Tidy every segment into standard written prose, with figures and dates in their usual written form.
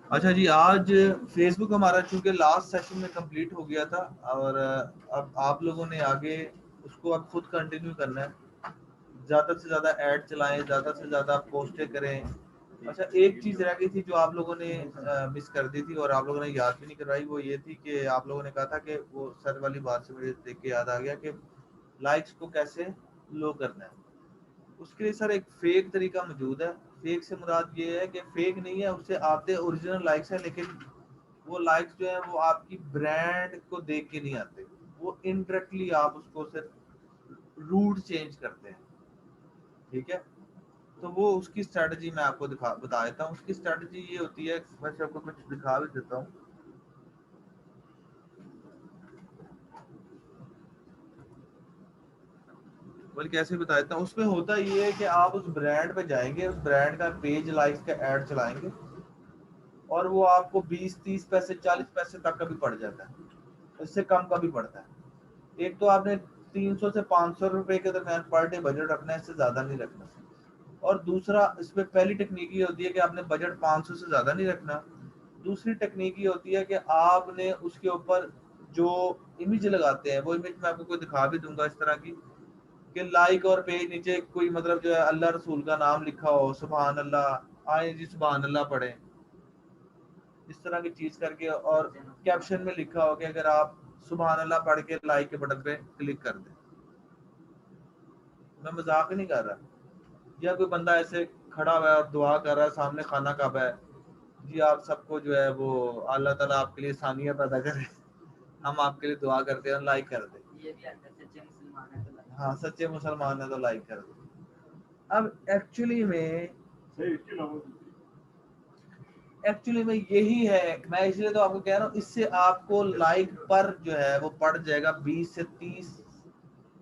अच्छा जी, आज फेसबुक हमारा चूंकि लास्ट सेशन में कंप्लीट हो गया था और अब आप लोगों ने आगे उसको अब खुद कंटिन्यू करना है। ज़्यादा से ज़्यादा ऐड चलाएं, ज़्यादा से ज़्यादा पोस्टें करें। अच्छा, एक चीज़ रह गई थी जो आप लोगों ने मिस कर दी थी और आप लोगों ने याद भी नहीं करवाई, वो ये थी कि आप लोगों ने कहा था कि वो सर वाली बात से मुझे देख के याद आ गया कि लाइक्स को कैसे लो करना है। उसके लिए सर एक फेक तरीका मौजूद है। फेक से मुराद ये है कि फेक नहीं है, उससे आते ओरिजिनल लाइक्स है, लेकिन वो लाइक्स जो है वो आपकी ब्रांड को देख के नहीं आते। वो इनडायरेक्टली आप उसको सिर्फ रूट चेंज करते हैं। ठीक है, तो वो उसकी स्ट्रेटजी मैं आपको बता देता हूँ। उसकी स्ट्रेटजी ये होती है, मैं आपको कुछ दिखा भी देता हूँ। बल्कि कैसे बता देता हूँ। उसमें होता ये है कि आप उस ब्रांड पे जाएंगे, उस ब्रांड का पेज लाइक्स का ऐड चलाएंगे और वो आपको 20-30 पैसे 40 पैसे तक का भी पड़ जाता है, इससे कम का भी पड़ता है। एक तो आपने 300 से 500 रुपए के दरमियान पर डे बजट रखना है, इससे ज्यादा नहीं रखना। और दूसरा, इसमें पहली टेक्निक ये होती है कि आपने बजट 500 से ज्यादा नहीं रखना। दूसरी टेक्निक ये होती है कि आपने उसके ऊपर जो इमेज लगाते हैं, वो इमेज मैं आपको कोई दिखा भी दूंगा इस तरह की, कि लाइक और पेज नीचे कोई मतलब जो है अल्लाह रसूल का नाम लिखा हो, सुभान अल्लाह, आए जी सुभान अल्लाह पढ़े, इस तरह की चीज करके, और कैप्शन में लिखा हो कि अगर आप सुभान अल्लाह पढ़ के लाइक के बटन पे क्लिक कर दें। मैं मजाक ही नहीं कर रहा। या कोई बंदा ऐसे खड़ा हुआ है और दुआ कर रहा है, सामने खाना काबा है, जी आप सबको जो है वो अल्लाह ताला आपके लिए सानिया पैदा करे, हम आपके लिए दुआ करते हैं, लाइक कर दे। ये भी आता है, सच्चे मुसलमान है तो लाइक, हाँ सच्चे मुसलमान है तो लाइक कर दे। अब एक्चुअली में यही है, मैं इसलिए तो आपको कह रहा हूँ, इससे आपको लाइक पर जो है वो पड़ जाएगा 20 से 30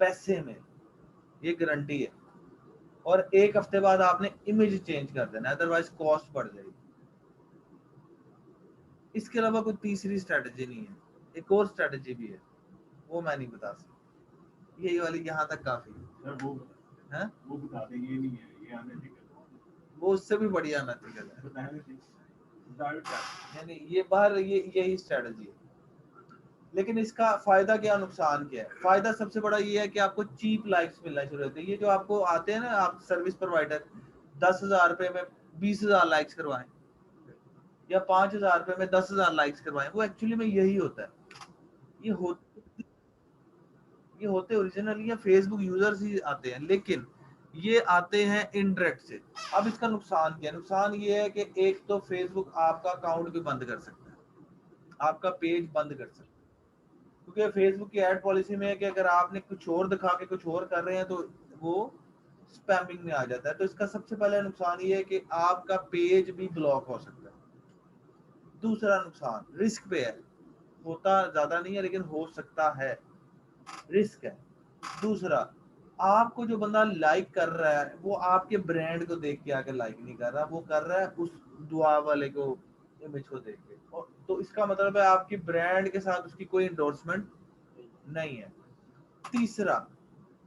पैसे में, ये गारंटी है। और एक हफ्ते बाद आपने इमेज चेंज कर देना, अदरवाइज कॉस्ट बढ़ जाएगी। इसके अलावा कोई तीसरी स्ट्रेटजी नहीं है। एक और स्ट्रेटजी भी है, वो मैं नहीं बता सकता। यही वाली यहाँ तक काफी है। वो बता दें, ये नहीं है, ये अनएथिकल, वो उससे भी बढ़िया अनएथिकल है। यानी ये बाहर यही स्ट्रेटजी है। लेकिन इसका फायदा क्या, नुकसान क्या है? फायदा सबसे बड़ा ये है कि आपको चीप लाइक्स मिलना शुरू होते हैं। ये जो आपको आते हैं ना, आप सर्विस प्रोवाइडर 10,000 रुपए में 20,000 लाइक्स करवाएं या 5,000 रुपए में 10,000 लाइक्स करवाएं, वो एक्चुअली में यही होता है। ये हो ये होते ओरिजिनली या फेसबुक यूजर्स ही आते हैं, लेकिन ये आते हैं इनडायरेक्ट से। अब इसका नुकसान क्या है? नुकसान ये है कि एक तो फेसबुक आपका अकाउंट भी बंद कर सकता है, आपका पेज बंद कर सकता है। क्योंकि फेसबुक की एड पॉलिसी में है कि अगर आपने कुछ और दिखा के कुछ और कर रहे हैं तो वो स्पैमिंग में आ जाता है। तो इसका सबसे पहला नुकसान ये है कि आपका पेज भी ब्लॉक हो सकता है। दूसरा नुकसान रिस्क पे है, होता ज्यादा नहीं है लेकिन हो सकता है, रिस्क है। दूसरा, आपको जो बंदा लाइक कर रहा है वो आपके ब्रांड को देख के आके लाइक नहीं कर रहा, वो कर रहा है उस दुआ वाले को, इमेज को देख के। और तो इसका मतलब है आपकी ब्रांड के साथ उसकी कोई इंडोर्समेंट नहीं है। तीसरा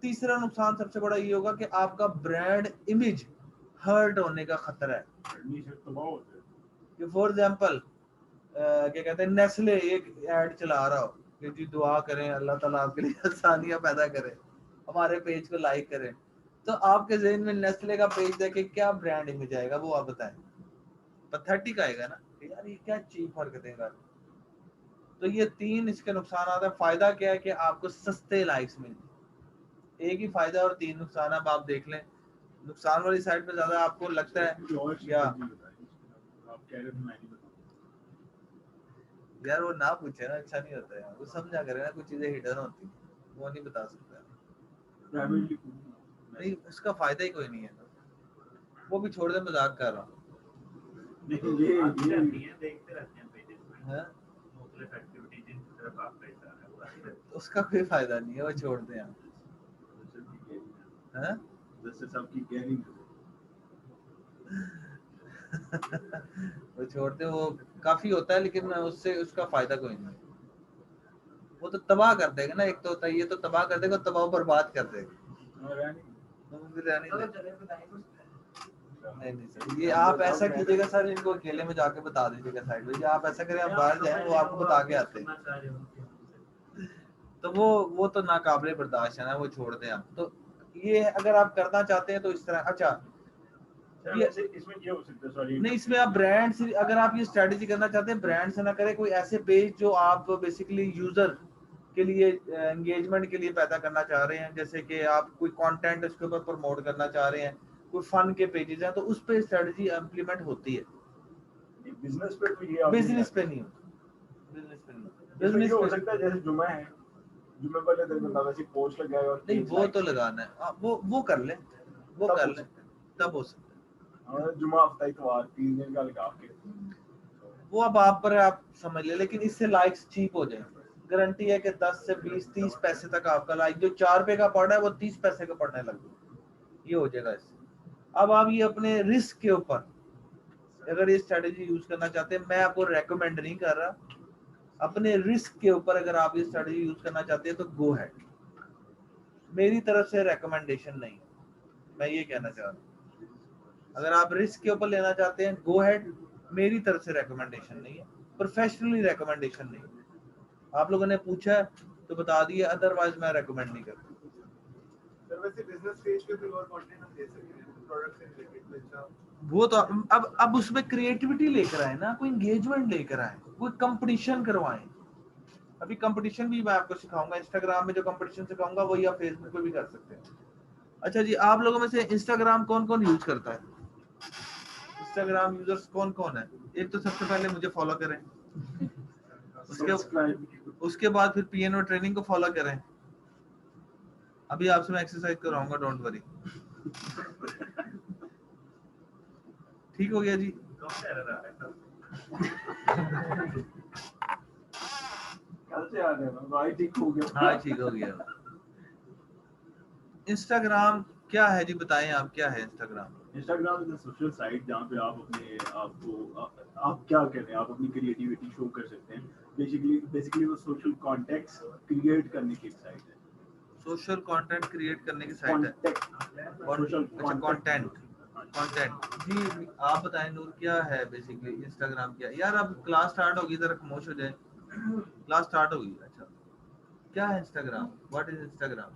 तीसरा नुकसान सबसे बड़ा ये होगा कि आपका ब्रांड इमेज हर्ट होने का खतरा है। कि फॉर एग्जांपल क्या कहते हैं, नेस्ले एक एड चला रहा हो कि जी दुआ करें अल्लाह ताला आपके लिए आसानियां पैदा करे, हमारे पेज को लाइक करें, तो आपके ज़हन में नेस्ले का पेज देखे क्या ब्रांड इमेज आएगा? वो आप बताएं। पैथेटिक आएगा ना कि यार ये क्या चीप हरकतें कर। तो ये तीन इसके नुकसान है। फायदा क्या है कि आपको सस्ते लाइक्स मिलते हैं, एक ही फायदा और तीन नुकसान। अब आप देख लें, नुकसान वाली साइड पे ज्यादा आपको लगता है क्या? यार वो ना पूछे ना, अच्छा नहीं होता है। वो समझा करे ना, कुछ चीजें हिडन होती है, वो नहीं बता सकता। नहीं, उसका फायदा ही कोई नहीं है। वो भी छोड़ दे, मजाक कर रहा हूँ। उसका कोई फायदा नहीं है, वो छोड़ दे आप। वो छोड़ते, वो काफी होता है लेकिन उससे उसका फायदा कोई नहीं। वो तो तबाह कर देगा ना, एक तो होता है ये, तो तबाह कर देगा, तबाह बर्बाद कर देगा। तो फिर रहने दे। नहीं सर, ये आप ऐसा कीजिएगा सर, इनको अकेले में जाके बता दीजिएगा साइड में, आप ऐसा करें, आप बाहर जाएं, वो आपको बता के आते हैं। तो वो तो नाकाबिले बर्दाश्त है ना, वो छोड़ दें आप। तो ये अगर आप करना चाहते हैं तो इस तरह, अच्छा ये इसमें ये हो सकता है, सॉरी नहीं, इसमें आप ब्रांड से, अगर आप ये स्ट्रेटजी करना चाहते हैं ब्रांड से ना करें, कोई ऐसे पेज जो आप बेसिकली यूजर के लिए एंगेजमेंट के लिए पैदा करना चाह रहे हैं, जैसे कि आप कोई कंटेंट उसके ऊपर प्रमोट करना चाह रहे हैं, कोई फन के पेजेस हैं, तो उस पे स्ट्रेटजी इम्प्लीमेंट होती है। बिजनेस पे तो ये बिजनेस पे नहीं होता, बिजनेस पे नहीं, बिजनेस हो सकता है जैसे जुमा है, जुमे वाले दिन बंदा वैसे पोस्ट लगाएगा और नहीं, वो तो लगाना है, वो कर ले, वो कर ले, तब हो सकता है। जुमा हफ्ता इतवार 3 दिन का लगा के, वो अब आप पर आप समझ ले, लेकिन इससे लाइक्स चीप हो जाएंगे। गारंटी है कि 10 से 20 30 पैसे तक आपका लाइक जो 4 रुपए का पड़ रहा है वो 30 पैसे का पड़ने लग जाएगा, ये हो जाएगा इससे। अब आप ये अपने रिस्क के ऊपर अगर ये स्ट्रेटेजी यूज करना चाहते हैं, मैं आपको रेकमेंड नहीं कर रहा, अपने रिस्क के ऊपर अगर आप ये स्ट्रेटेजी यूज करना चाहते हैं तो गो है, मेरी तरफ से रेकमेंडेशन नहीं, मैं ये कहना चाह रहा हूँ। अगर आप रिस्क के ऊपर लेना चाहते हैं गो हेड, मेरी तरफ से रेकमेंडेशन नहीं है, प्रोफेशनली रेकमेंडेशन नहीं है। आप लोगों ने पूछा है तो बता दिए, अदरवाइज मैं रेकमेंड नहीं करता। सर वैसे बिजनेस पेज पे कोई और कंटेंट हम दे सकते हैं प्रोडक्ट से रिलेटेड, अच्छा वो तो अब उसमें क्रिएटिविटी लेकर आए ना, कोई एंगेजमेंट लेकर आए, कोई कंपटीशन करवाएं। अभी कंपटीशन भी मैं आपको सिखाऊंगा, इंस्टाग्राम में जो कंपटीशन सिखाऊंगा वही आप फेसबुक पे भी कर सकते हैं। अच्छा जी, आप लोगों में से इंस्टाग्राम कौन कौन यूज करता है? इंस्टाग्राम यूजर्स कौन कौन है? एक तो सबसे पहले मुझे फॉलो करें, उसके बाद फिर पीएनओ ट्रेनिंग को फॉलो करें। अभी आपसे मैं एक्सरसाइज कराऊंगा, डोंट वरी। ठीक हो गया जी? ठीक हो गया। हाँ ठीक हो गया। इंस्टाग्राम क्या है जी, बताएं आप, क्या है Instagram? Instagram is a social site जहाँ पे आप अपने आप क्या कहते हैं, आप अपनी क्रिएटिविटी शो कर सकते हैं। बेसिकली वो सोशल कॉन्टेक्ट्स क्रिएट करने की साइट है। सोशल कंटेंट क्रिएट करने की साइट है। अच्छा, कंटेंट जी। आप बताएं नूर, क्या है बेसिकली इंस्टाग्राम? क्या यार, अब क्लास स्टार्ट होगी, जरा खामोश हो जाए, क्लास स्टार्ट होगी। अच्छा, क्या है इंस्टाग्राम? What is Instagram?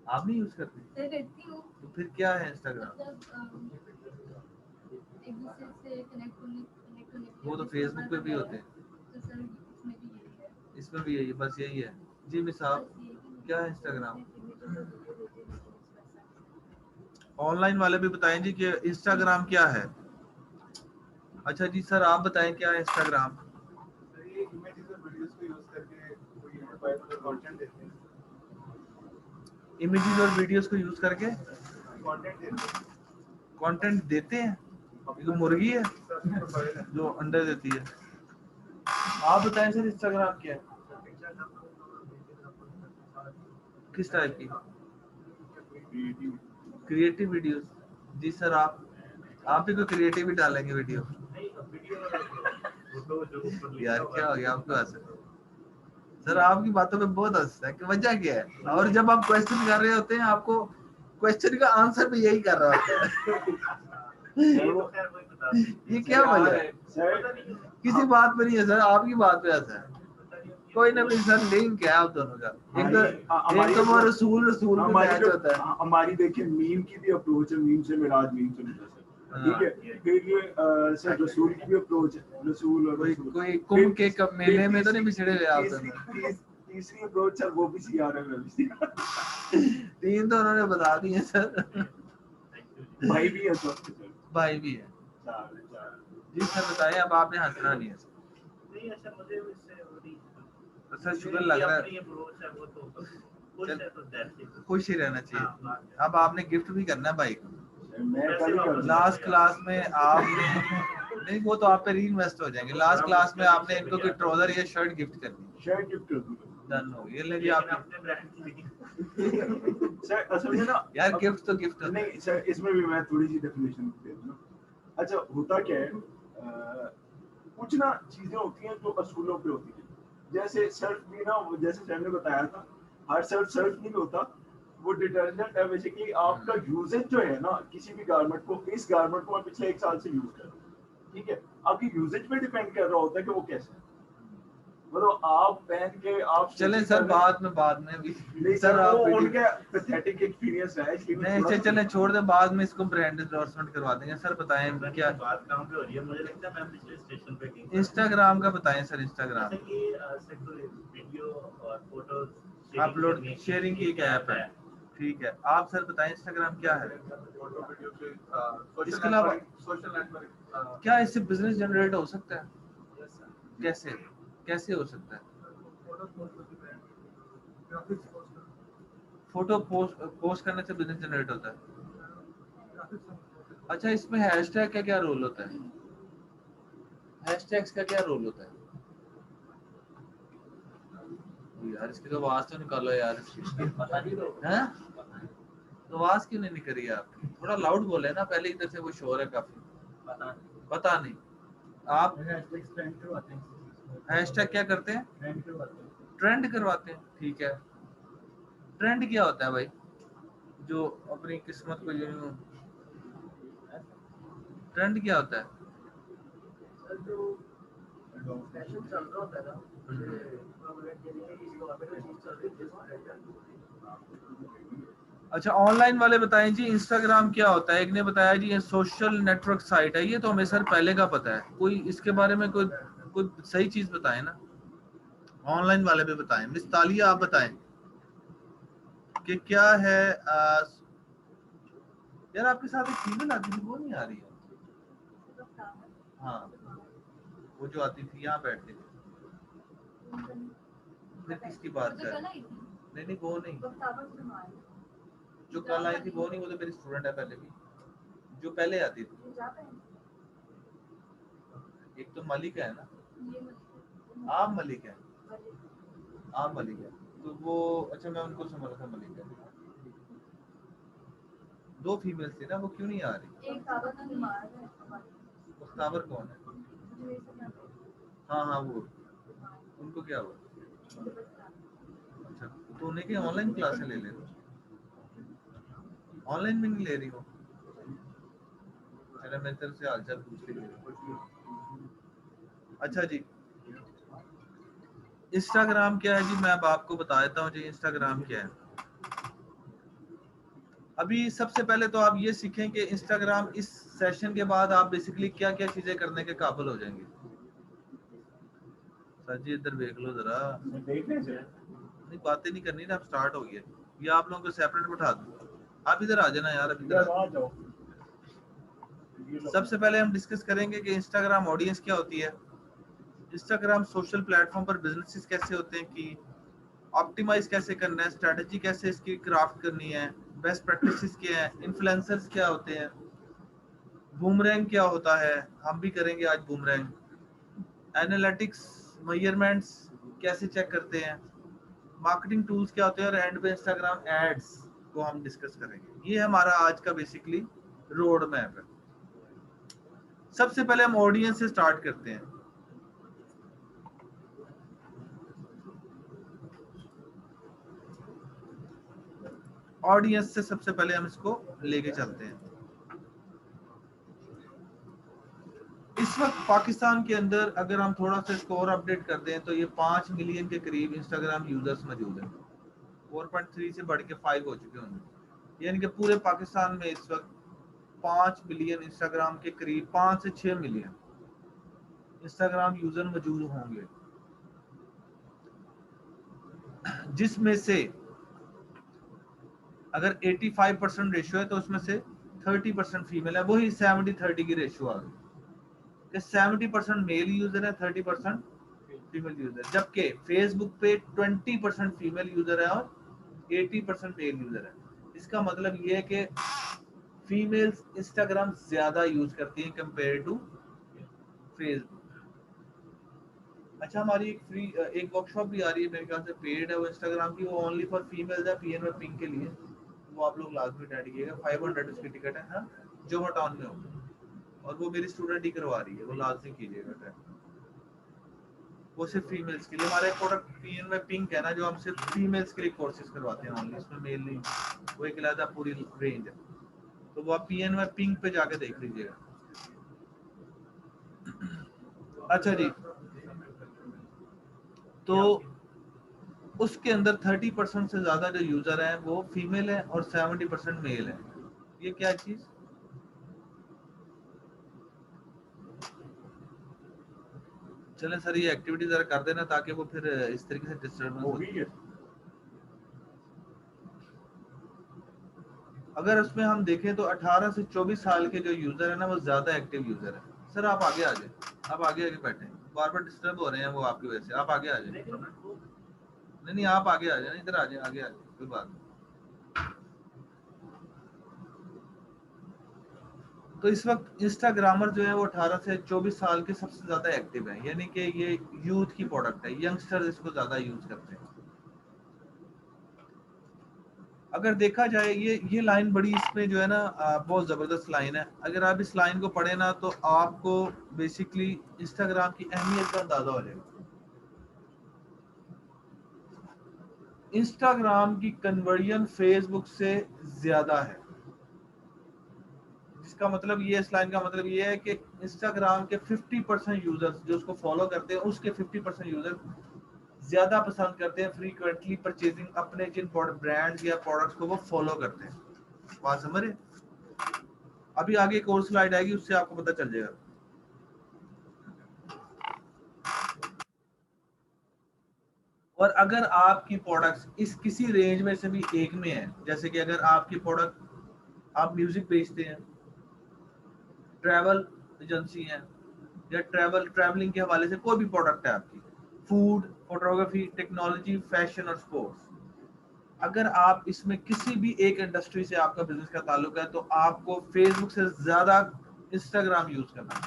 आप नहीं यूज करते? करती हूँ। तो फिर क्या है इंस्टाग्राम? एक दूसरे से कनेक्ट होने वो तो फेसबुक पे भी होते हैं, तो सर इसमें भी यही है। इसमें भी यही, बस यही है जी। मिसाल क्या है इंस्टाग्राम? ऑनलाइन वाले भी बताएं जी कि इंस्टाग्राम क्या है। अच्छा जी सर, आप बताएं क्या है इंस्टाग्राम? ये इमेजेस और वीडियोस को यूज करके कोई यूट्यूबर कंटेंट देते हैं। इमेजेस और वीडियोस को यूज करके कंटेंट देते हैं। ये मुर्गी है जो अंडे देती है। आप बताएं सर, इंस्टाग्राम क्या है? किस टाइप की? Creative videos. जी सर, आप भी कोई क्रिएटिव ही डालेंगे वीडियो? यार क्या हो गया आपके पास? सर आपकी बातों में बहुत हंसता है कि वजह क्या है? और जब आप क्वेश्चन कर रहे होते हैं, आपको क्वेश्चन का आंसर भी यही कर रहा होता है। ये क्या वजह है? किसी बात पे नहीं है सर, आपकी बात पे हंसा है। कोई ना कोई सर लिंक है आप दोनों का। एक तो वो रसूल में मैच होता है। हमारी देखिए मीम की भी अप्रोच है, मीम से मिलाद मीम से मिला सर, ठीक है। फिर ये सर रसूल की भी अप्रोच है, रसूल और कोई कुंभ के मेले में तो नहीं बिछड़े हुए आप दोनों? तीसरी अप्रोच सर वो भी सीआरएम है। तीन तो उन्होंने बता दिए सर। भाई भी है सर, भाई भी है जी। सर बताइए, अब आपने हंसना नहीं है सर, शुगर लग रहा है, खुश ही रहना चाहिए। अब आपने गिफ्ट भी करना है भाई को। लास्ट क्लास में आपने नहीं, वो तो आप पे री इन्वेस्ट हो जाएंगे। लास्ट क्लास में आपने इनको कोई ट्राउजर या शर्ट गिफ्ट करनी, शर्ट गिफ्ट कर दूंगा। डन हो ये ले जी आपने। सर असल में ना यार गिफ्ट तो गिफ्ट नहीं सर, इसमें भी मैं थोड़ी सी डेफिनेशन दे दूं। अच्छा होता क्या है, कुछ ना चीजें होती हैं जो असूलों पे होती है। जैसे सेल्फ भी ना, जैसे सर ने बताया था, हर सेल्फ नहीं होता। वो डिटर्जेंट है बेसिकली आपका यूजेज जो है ना किसी भी गारमेंट को, इस गारमेंट को मैं पिछले 1 साल से यूज कर रहा हूँ, ठीक है, आपकी यूजेज पे डिपेंड कर रहा होता है कि वो कैसा है। मतलब आप पहन के आप चलें stitching सर, कर रहे हैं। बाद में भी नहीं सर सर, आप वो वीडियो उनका पैथेटिक एक्सपीरियंस है इसलिए मैं नहीं, थोड़ा अच्छा सा चलें छोड़ दें, बाद में इसको ब्रांड एंडोर्समेंट करवा देंगे। सर बताएं क्या बात कहाँ पे हो रही है, मुझे लगता है मैं पिछले स्टेशन पे कहीं इंस्टाग्राम का बताएं सर। इंस्टाग्राम जैसे कि सिर्फ वीडियो और फोटो अपलोड शेयरिंग की एक ऐप है, ठीक है। आप सर बताएं इंस्टाग्राम क्या है, फोटो वीडियो के इसके अलावा सोशल नेटवर्क क्या इससे बिजनेस जनरेट हो सकता है? कैसे कैसे हो सकता है? फोटो पोस्ट करने से बिजनेस जनरेट होता है? अच्छा, इसमें हैशटैग का क्या रोल होता है? हैशटैग्स का क्या रोल होता है? यार इसकी तो आवाज तो निकालो यार इसकी। पता नहीं तो हैं? तो आवाज क्यों नहीं निकल रही है आपकी? थोड़ा लाउड बोले ना, पहले इधर से वो शोर है काफी। पता नहीं आप हैशटैग क्या करते हैं? ट्रेंड करवाते हैं, ठीक है। ट्रेंड क्या होता है भाई, जो अपनी किस्मत को यूं, ट्रेंड क्या होता है? फैशन चल रहा होता है ना, प्रमोट के लिए किसी और पे कोई चीज चल रही है। अच्छा, ऑनलाइन वाले बताएं जी, इंस्टाग्राम क्या होता है? एक ने बताया जी ये सोशल नेटवर्क साइट है। ये तो हमें सर पहले का पता है, कोई इसके बारे में कोई सही चीज बताएं ना। ऑनलाइन वाले भी बताएं। मिस तालिया आप बताएं कि क्या है। यार आपके साथ एक फीमेल आती थी, वो नहीं आ रही है? हाँ, वो जो आती थी यहाँ बैठती थी, फिर किसकी बात कर? नहीं वो नहीं, जो कल आई थी वो नहीं, वो तो मेरी स्टूडेंट है पहले भी, जो पहले आती थी। एक तो मलिक है ना, आप मलिक है, आप मलिक है, तो वो अच्छा मैं उनको समझ रहा था मलिक है। दो फीमेल्स थी ना, वो क्यों नहीं आ रही? मुख्ताबर कौन है? हाँ वो, उनको क्या हुआ? अच्छा, तो उन्हें क्या ऑनलाइन क्लासें ले ले, ऑनलाइन भी नहीं ले रही हो? चलो मेरी तरफ से हालचाल पूछ लीजिए। अच्छा जी, इंस्टाग्राम क्या है जी? मैं अब आपको बता देता हूँ जी इंस्टाग्राम क्या है। अभी सबसे पहले तो आप ये सीखें कि इंस्टाग्राम, इस सेशन के बाद आप बेसिकली क्या क्या चीजें करने के काबिल हो जाएंगे। सर जी इधर देख लो जरा, नहीं बातें नहीं करनी ना, अब स्टार्ट हो गया। ये आप लोगों को सेपरेट बैठा दूं, आप इधर आ जाना यार, अब इधर आ जाओ। सबसे पहले हम डिस्कस करेंगे कि इंस्टाग्राम ऑडियंस क्या होती है, इंस्टाग्राम सोशल प्लेटफॉर्म पर बिजनेसेस कैसे होते हैं, कि ऑप्टिमाइज कैसे करना है, स्ट्रेटजी कैसे इसकी क्राफ्ट करनी है, बेस्ट प्रैक्टिसेस क्या है, इन्फ्लुएंसर्स क्या होते हैं, बूमरैंग क्या होता है, हम भी करेंगे आज बूमरैंग, एनालिटिक्स मेजरमेंट्स कैसे चेक करते हैं, मार्केटिंग टूल्स क्या होते हैं, और एंड पे इंस्टाग्राम एड्स को हम डिस्कस करेंगे। ये हमारा आज का बेसिकली रोड मैप है। सबसे पहले हम ऑडियंस से स्टार्ट करते हैं। ऑडियंस से सबसे पहले हम इसको लेके चलते हैं। इस वक्त पाकिस्तान के अंदर अगर हम थोड़ा सा स्कोर अपडेट कर दें तो ये 5 मिलियन के करीब इंस्टाग्राम यूजर्स मौजूद हैं। 4.3 से बढ़ के 5 हो चुके होंगे, यानी कि पूरे पाकिस्तान में इस वक्त 5 मिलियन इंस्टाग्राम के करीब, 5 से 6 मिलियन इंस्टाग्राम यूजर मौजूद होंगे, जिसमें से अगर 85% रेशियो है तो उसमें से 30% फीमेल है। वही 70-30 की रेशियो आ गई, 70% मेल यूजर है, 30% फीमेल यूजर, जबकि फेसबुक पे 20% फीमेल यूजर है और 80% मेल यूजर है। इसका मतलब ये है कि फीमेल्स इंस्टाग्राम ज्यादा यूज करती हैं कंपेयर टू फेसबुक। अच्छा, हमारी एक वर्कशॉप भी आ रही है, मेरे ख्याल से पेड है वो इंस्टाग्राम की, वो ओनली फॉर फीमेल्स है, पीएन और पिंक के लिए, वो आप लोग लाजमी अटेंड कीजिएगा। 500 उसकी टिकट है ना, जो टाउन में होगी, और वो मेरी स्टूडेंट ही करवा रही है, वो लाजमी कीजिएगा। वो सिर्फ फीमेल्स के लिए। हमारा एक प्रोडक्ट पीएन में पिंक है ना, जो हम सिर्फ फीमेल्स के लिए कोर्सेज करवाते हैं ओनली, इसमें मेल नहीं, वो एक अलग पूरी रेंज है। तो वो आप पीएन में पिंक पे जाके देख लीजिएगा। अच्छा जी, तो उसके अंदर 30% से ज्यादा जो यूजर है वो फीमेल है और 70% मेल है। ये क्या चीज? चले सर ये एक्टिविटी जरा कर देना ताकि वो फिर इस तरीके से डिस्टर्बेंस हो गई है। अगर उसमें हम देखें तो 18 से 24 साल के जो यूजर है ना वो ज्यादा एक्टिव यूजर है। सर आप आगे आ जाए, आप आगे आगे बैठे, बार बार डिस्टर्ब हो रहे हैं वो आपकी वजह से। आप आगे आ जाए, नहीं आप आगे आ जाए, इधर आ जाए, आगे आ जाए, कोई बात नहीं। तो इस वक्त इंस्टाग्रामर जो है वो 18 से 24 साल के सबसे ज्यादा एक्टिव है, यानी कि ये यूथ की प्रोडक्ट है, यंगस्टर इसको ज्यादा यूज करते हैं। अगर देखा जाए ये लाइन बड़ी इसमें जो है ना बहुत जबरदस्त लाइन है। अगर आप इस लाइन को पढ़े ना तो आपको बेसिकली इंस्टाग्राम की अहमियत का अंदाजा हो जाएगा। इंस्टाग्राम की कन्वर्जन फेसबुक से ज्यादा है, जिसका मतलब ये, इस लाइन का मतलब ये है कि इंस्टाग्राम के 50% यूजर्स जो उसको फॉलो करते हैं, उसके 50% यूजर ज्यादा पसंद करते हैं फ्रीक्वेंटली परचेजिंग अपने जिन ब्रांड्स या प्रोडक्ट्स को वो फॉलो करते हैं। बात समझ रहे? अभी आगे एक और स्लाइड आएगी, उससे आपको पता चल जाएगा। और अगर आपकी प्रोडक्ट्स इस किसी रेंज में से भी एक में है, जैसे कि अगर आपकी प्रोडक्ट आप म्यूजिक बेचते हैं, ट्रैवल एजेंसी है, या ट्रैवलिंग के हवाले से कोई भी प्रोडक्ट है आपकी, फूड, फोटोग्राफी, टेक्नोलॉजी, फैशन और स्पोर्ट्स, अगर आप इसमें किसी भी एक इंडस्ट्री से आपका बिजनेस का ताल्लुक है तो आपको फेसबुक से ज्यादा इंस्टाग्राम यूज करना है।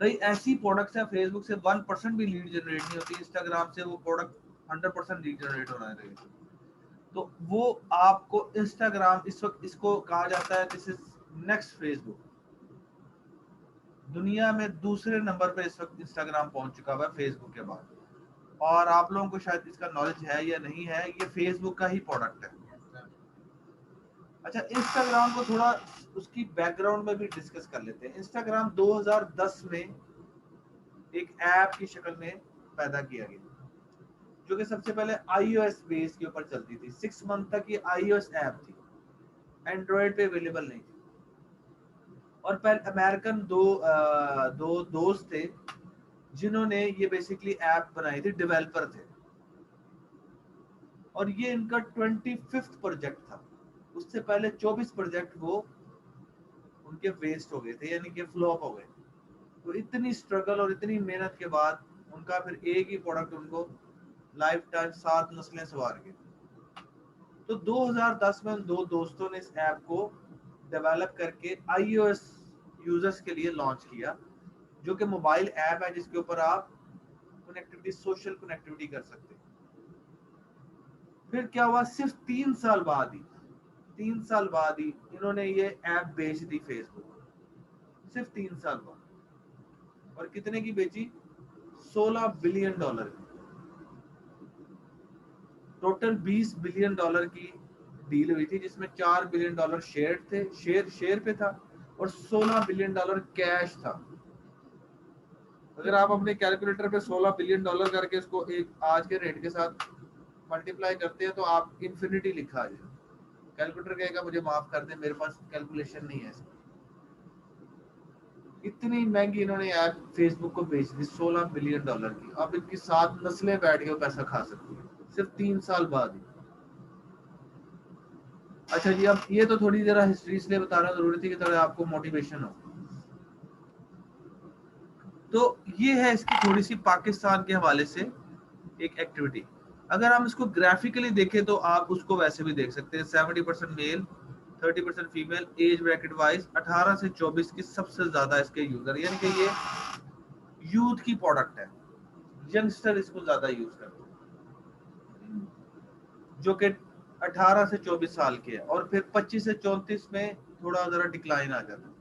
कई ऐसी प्रोडक्ट्स है फेसबुक से 1% भी लीड जनरेट नहीं होती, इंस्टाग्राम से वो प्रोडक्ट 100% लीड जनरेट होना है। तो वो आपको इंस्टाग्राम इस वक्त इसको कहा जाता है दिस इज नेक्स्ट फेसबुक। दुनिया में दूसरे नंबर पे इस वक्त इंस्टाग्राम पहुंच चुका हुआ है फेसबुक के बाद। और आप लोगों को शायद इसका नॉलेज है या नहीं है, ये फेसबुक का ही प्रोडक्ट है। अच्छा, इंस्टाग्राम को थोड़ा उसकी बैकग्राउंड में भी डिस्कस कर लेते हैं। इंस्टाग्राम 2010 में एक ऐप की शक्ल में पैदा किया गया, जो कि सबसे पहले iOS बेस के ऊपर चलती थी। 6 मंथ तक ये iOS ऐप थी, एंड्रॉइड पे अवेलेबल नहीं थी। और पहले अमेरिकन दो दोस्त थे जिन्होंने ये बेसिकली ऐप बनाई थी, डेवलपर थे, और ये इनका 25th प्रोजेक्ट था। उससे पहले 24 प्रोजेक्ट वो उनके वेस्ट हो गए थे, यानी कि फ्लॉप हो गए। तो इतनी स्ट्रगल और इतनी मेहनत के बाद उनका फिर एक ही प्रोडक्ट उनको लाइफ टाइम 7 नस्लें सवार गई। तो 2010 में उन दो दोस्तों ने इस ऐप को डेवलप करके iOS यूजर्स के लिए लॉन्च किया, जो कि मोबाइल ऐप है जिसके ऊपर आप कनेक्टिविटी, सोशल कनेक्टिविटी कर सकते हैं। फिर क्या हुआ, सिर्फ 3 साल बाद ही इन्होंने ये ऐप बेच दी फेसबुक, सिर्फ 3 साल बाद। और कितने की बेची? $16 बिलियन की। टोटल $20 बिलियन की डील हुई थी, जिसमें $4 बिलियन शेयर थे, शेयर पे था, और $16 बिलियन कैश था। अगर आप अपने कैलकुलेटर पे $16 बिलियन करके इसको एक आज के रेट के साथ मल्टीप्लाई करते हैं तो आप इन्फिनिटी लिखा आ जाए। कैलकुलेटर कहेगा मुझे माफ कर दे, मेरे पास कैलकुलेशन नहीं है। इतनी महंगी इन्होंने ऐप फेसबुक को बेच दी, $16 बिलियन की। अब इनकी 7 नस्लें बैठ के पैसा खा सकती है, सिर्फ 3 साल बाद ही। अच्छा जी, अब ये तो थोड़ी जरा हिस्ट्री इसलिए बताना जरूरी थी कि थोड़ा आपको मोटिवेशन हो। तो ये है इसकी थोड़ी सी पाकिस्तान के हवाले से एक एक्टिविटी। अगर हम इसको ग्राफिकली देखें तो आप उसको वैसे भी देख सकते हैं। 70% male, 30% female, age bracket wise 18 से 24 की सबसे ज्यादा इसके यूजर, यानी कि ये यूथ की प्रोडक्ट है, यंगस्टर इसको ज्यादा यूज करते हैं, जो कि 18 से 24 साल के है। और फिर 25 से 34 में थोड़ा जरा डिक्लाइन आ जाता है।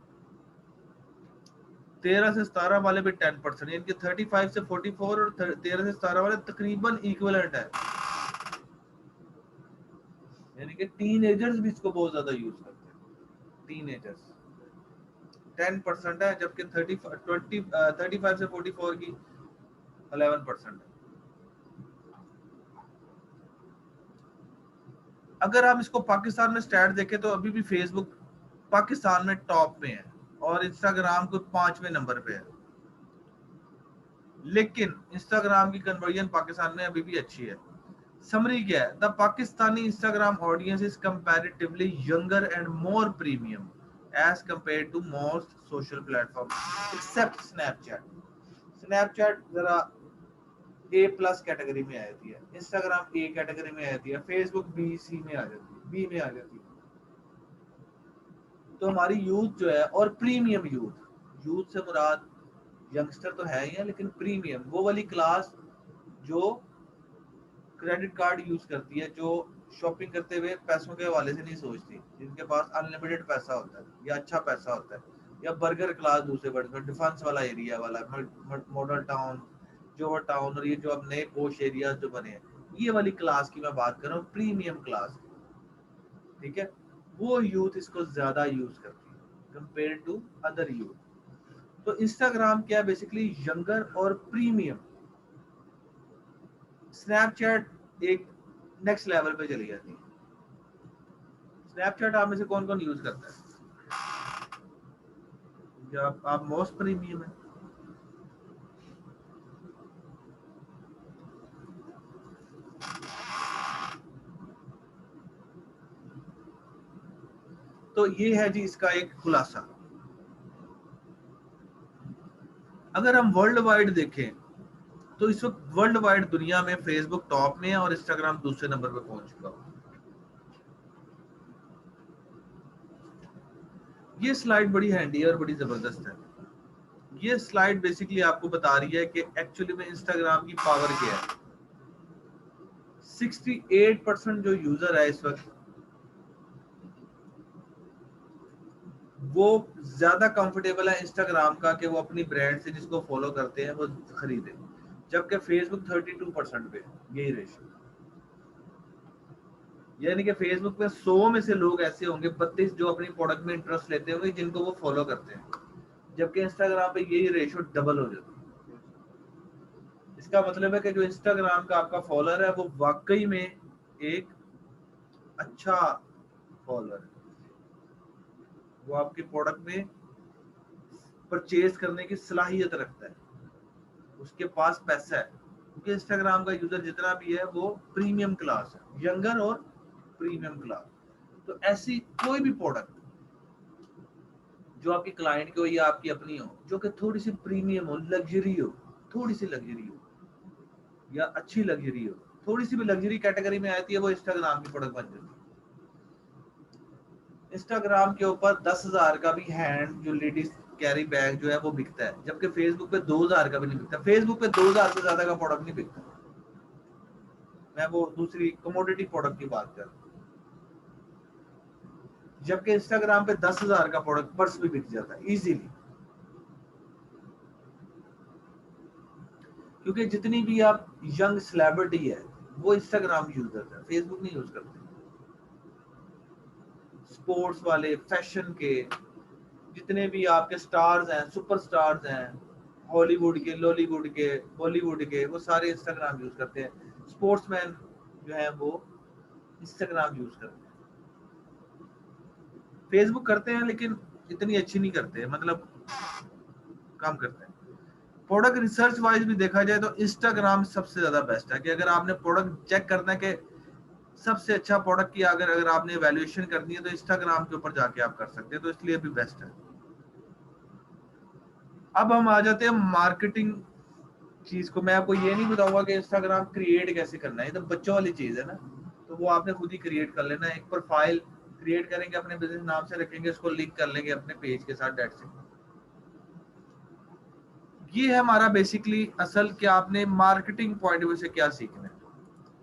13 से 17 वाले भी 10%, यानी कि 35 से 44 और 13 से 17 वाले तकरीबन इक्विवेलेंट है, यानी कि टीनेजर्स भी इसको बहुत ज्यादा यूज करते हैं। टीनेजर्स 10% है, जबकि 35 से 44 की 11% है। अगर आप इसको पाकिस्तान में स्टैट देखें तो अभी भी फेसबुक पाकिस्तान में टॉप में है और इंस्टाग्राम को 5वें नंबर पे है, लेकिन इंस्टाग्राम की कन्वर्जन पाकिस्तान में अभी भी अच्छी है। समरी क्या है? The Pakistani Instagram audience is comparatively younger and more premium as compare to most social platform except Snapchat. Snapchat जरा A+ कैटेगरी में आ जाती है, इंस्टाग्राम A कैटेगरी में आ जाती है, फेसबुक B में आ जाती है, B में आ जाती है। तो हमारी यूथ जो है, और प्रीमियम यूथ से मुराद यंगस्टर तो है ही है, लेकिन प्रीमियम वो वाली क्लास जो क्रेडिट कार्ड यूज करती है, जो शॉपिंग करते हुए पैसों के हवाले से नहीं सोचती, जिनके पास अनलिमिटेड पैसा होता है या अच्छा पैसा होता है, या बर्गर क्लास दूसरे बड़े डिफेंस वाला एरिया वाला मॉडल टाउन, जोहर टाउन, और ये जो अब नए पोश एरियाज जो बने हैं, ये वाली क्लास की मैं बात कर रहा हूँ, प्रीमियम क्लास। ठीक है, वो यूथ इसको ज्यादा यूज करती है कंपेयर टू अदर यूथ। तो इंस्टाग्राम क्या है? बेसिकली यंगर और प्रीमियम। स्नैपचैट एक नेक्स्ट लेवल पे चली जाती है। स्नैपचैट आप में से कौन कौन यूज करता है? आप मोस्ट प्रीमियम है। तो ये है जी इसका एक खुलासा। अगर हम वर्ल्ड वाइड देखें तो इस वक्त वर्ल्ड वाइड दुनिया में फेसबुक टॉप में है और इंस्टाग्राम दूसरे नंबर पे पहुंच चुका है। ये स्लाइड बड़ी हैंडी है और बड़ी जबरदस्त है। ये स्लाइड बेसिकली आपको बता रही है कि एक्चुअली में इंस्टाग्राम की पावर क्या है। 68% जो यूजर है इस वक्त, वो ज्यादा कंफर्टेबल है इंस्टाग्राम का कि वो अपनी ब्रांड से जिसको फॉलो करते हैं वो खरीदे, जबकि फेसबुक 32% पे यही रेशियो। यानी कि फेसबुक पे 100 में से लोग ऐसे होंगे 32 जो अपनी प्रोडक्ट में इंटरेस्ट लेते होंगे, जिनको वो फॉलो करते हैं, जबकि इंस्टाग्राम पे यही रेशियो डबल हो जाता है। इसका मतलब है कि जो इंस्टाग्राम का आपका फॉलोअर है वो वाकई में एक अच्छा फॉलोअर है, वो आपके प्रोडक्ट में परचेज करने की सलाहियत रखता है, उसके पास पैसा है, क्योंकि इंस्टाग्राम का यूजर जितना भी है वो प्रीमियम क्लास है, यंगर और प्रीमियम क्लास। तो ऐसी कोई भी प्रोडक्ट जो आपके क्लाइंट की हो या आपकी अपनी हो, जो कि थोड़ी सी प्रीमियम हो, लग्जरी हो, थोड़ी सी लग्जरी हो या अच्छी लग्जरी हो, थोड़ी सी भी लग्जरी कैटेगरी में आती है, वो इंस्टाग्राम की प्रोडक्ट बन जाती है। इंस्टाग्राम के ऊपर 10,000 का भी हैंड जो लेडीज कैरी बैग जो है वो बिकता है, जबकि फेसबुक पे 2,000 का भी नहीं बिकता। फेसबुक पे 2,000 से ज्यादा का प्रोडक्ट नहीं बिकता। मैं वो दूसरी कमोडिटी प्रोडक्ट की बात कर रहा हूँ, जबकि इंस्टाग्राम पे 10,000 का प्रोडक्ट पर्स भी बिक जाता है इजीली। क्योंकि जितनी भी आप यंग सेलिब्रिटी है वो इंस्टाग्राम यूज करते हैं, फेसबुक नहीं यूज करते। स्पोर्ट्स वाले, फैशन के जितने भी आपके स्टार्स हैं, सुपरस्टार्स हैं, हॉलीवुड के, लॉलीवुड के, बॉलीवुड के, वो सारे इंस्टाग्राम यूज करते हैं। स्पोर्ट्समैन जो है वो इंस्टाग्राम यूज करते हैं। फेसबुक करते हैं लेकिन इतनी अच्छी नहीं करते, मतलब कम करते हैं। प्रोडक्ट रिसर्च वाइज भी देखा जाए तो इंस्टाग्राम सबसे ज्यादा बेस्ट है, कि अगर आपने प्रोडक्ट चेक करना है कि सबसे अच्छा प्रोडक्ट की अगर आपने वैल्यूएशन करनी है तो इंस्टाग्राम के ऊपर जाके आप कर सकते हैं, तो इसलिए भी बेस्ट है। अब हम आ जाते हैं मार्केटिंग चीज को। मैं आपको ये नहीं बताऊंगा कि इंस्टाग्राम क्रिएट कैसे करना है, ये तो बच्चों वाली चीज है ना, तो वो आपने खुद ही क्रिएट कर लेना है। एक प्रोफाइल क्रिएट करेंगे, अपने बिजनेस नाम से रखेंगे, उसको लिंक कर लेंगे अपने पेज के साथ, डेट से। ये है हमारा बेसिकली असल कि आपने मार्केटिंग पॉइंट ऑफ व्यू से क्या सीखना है।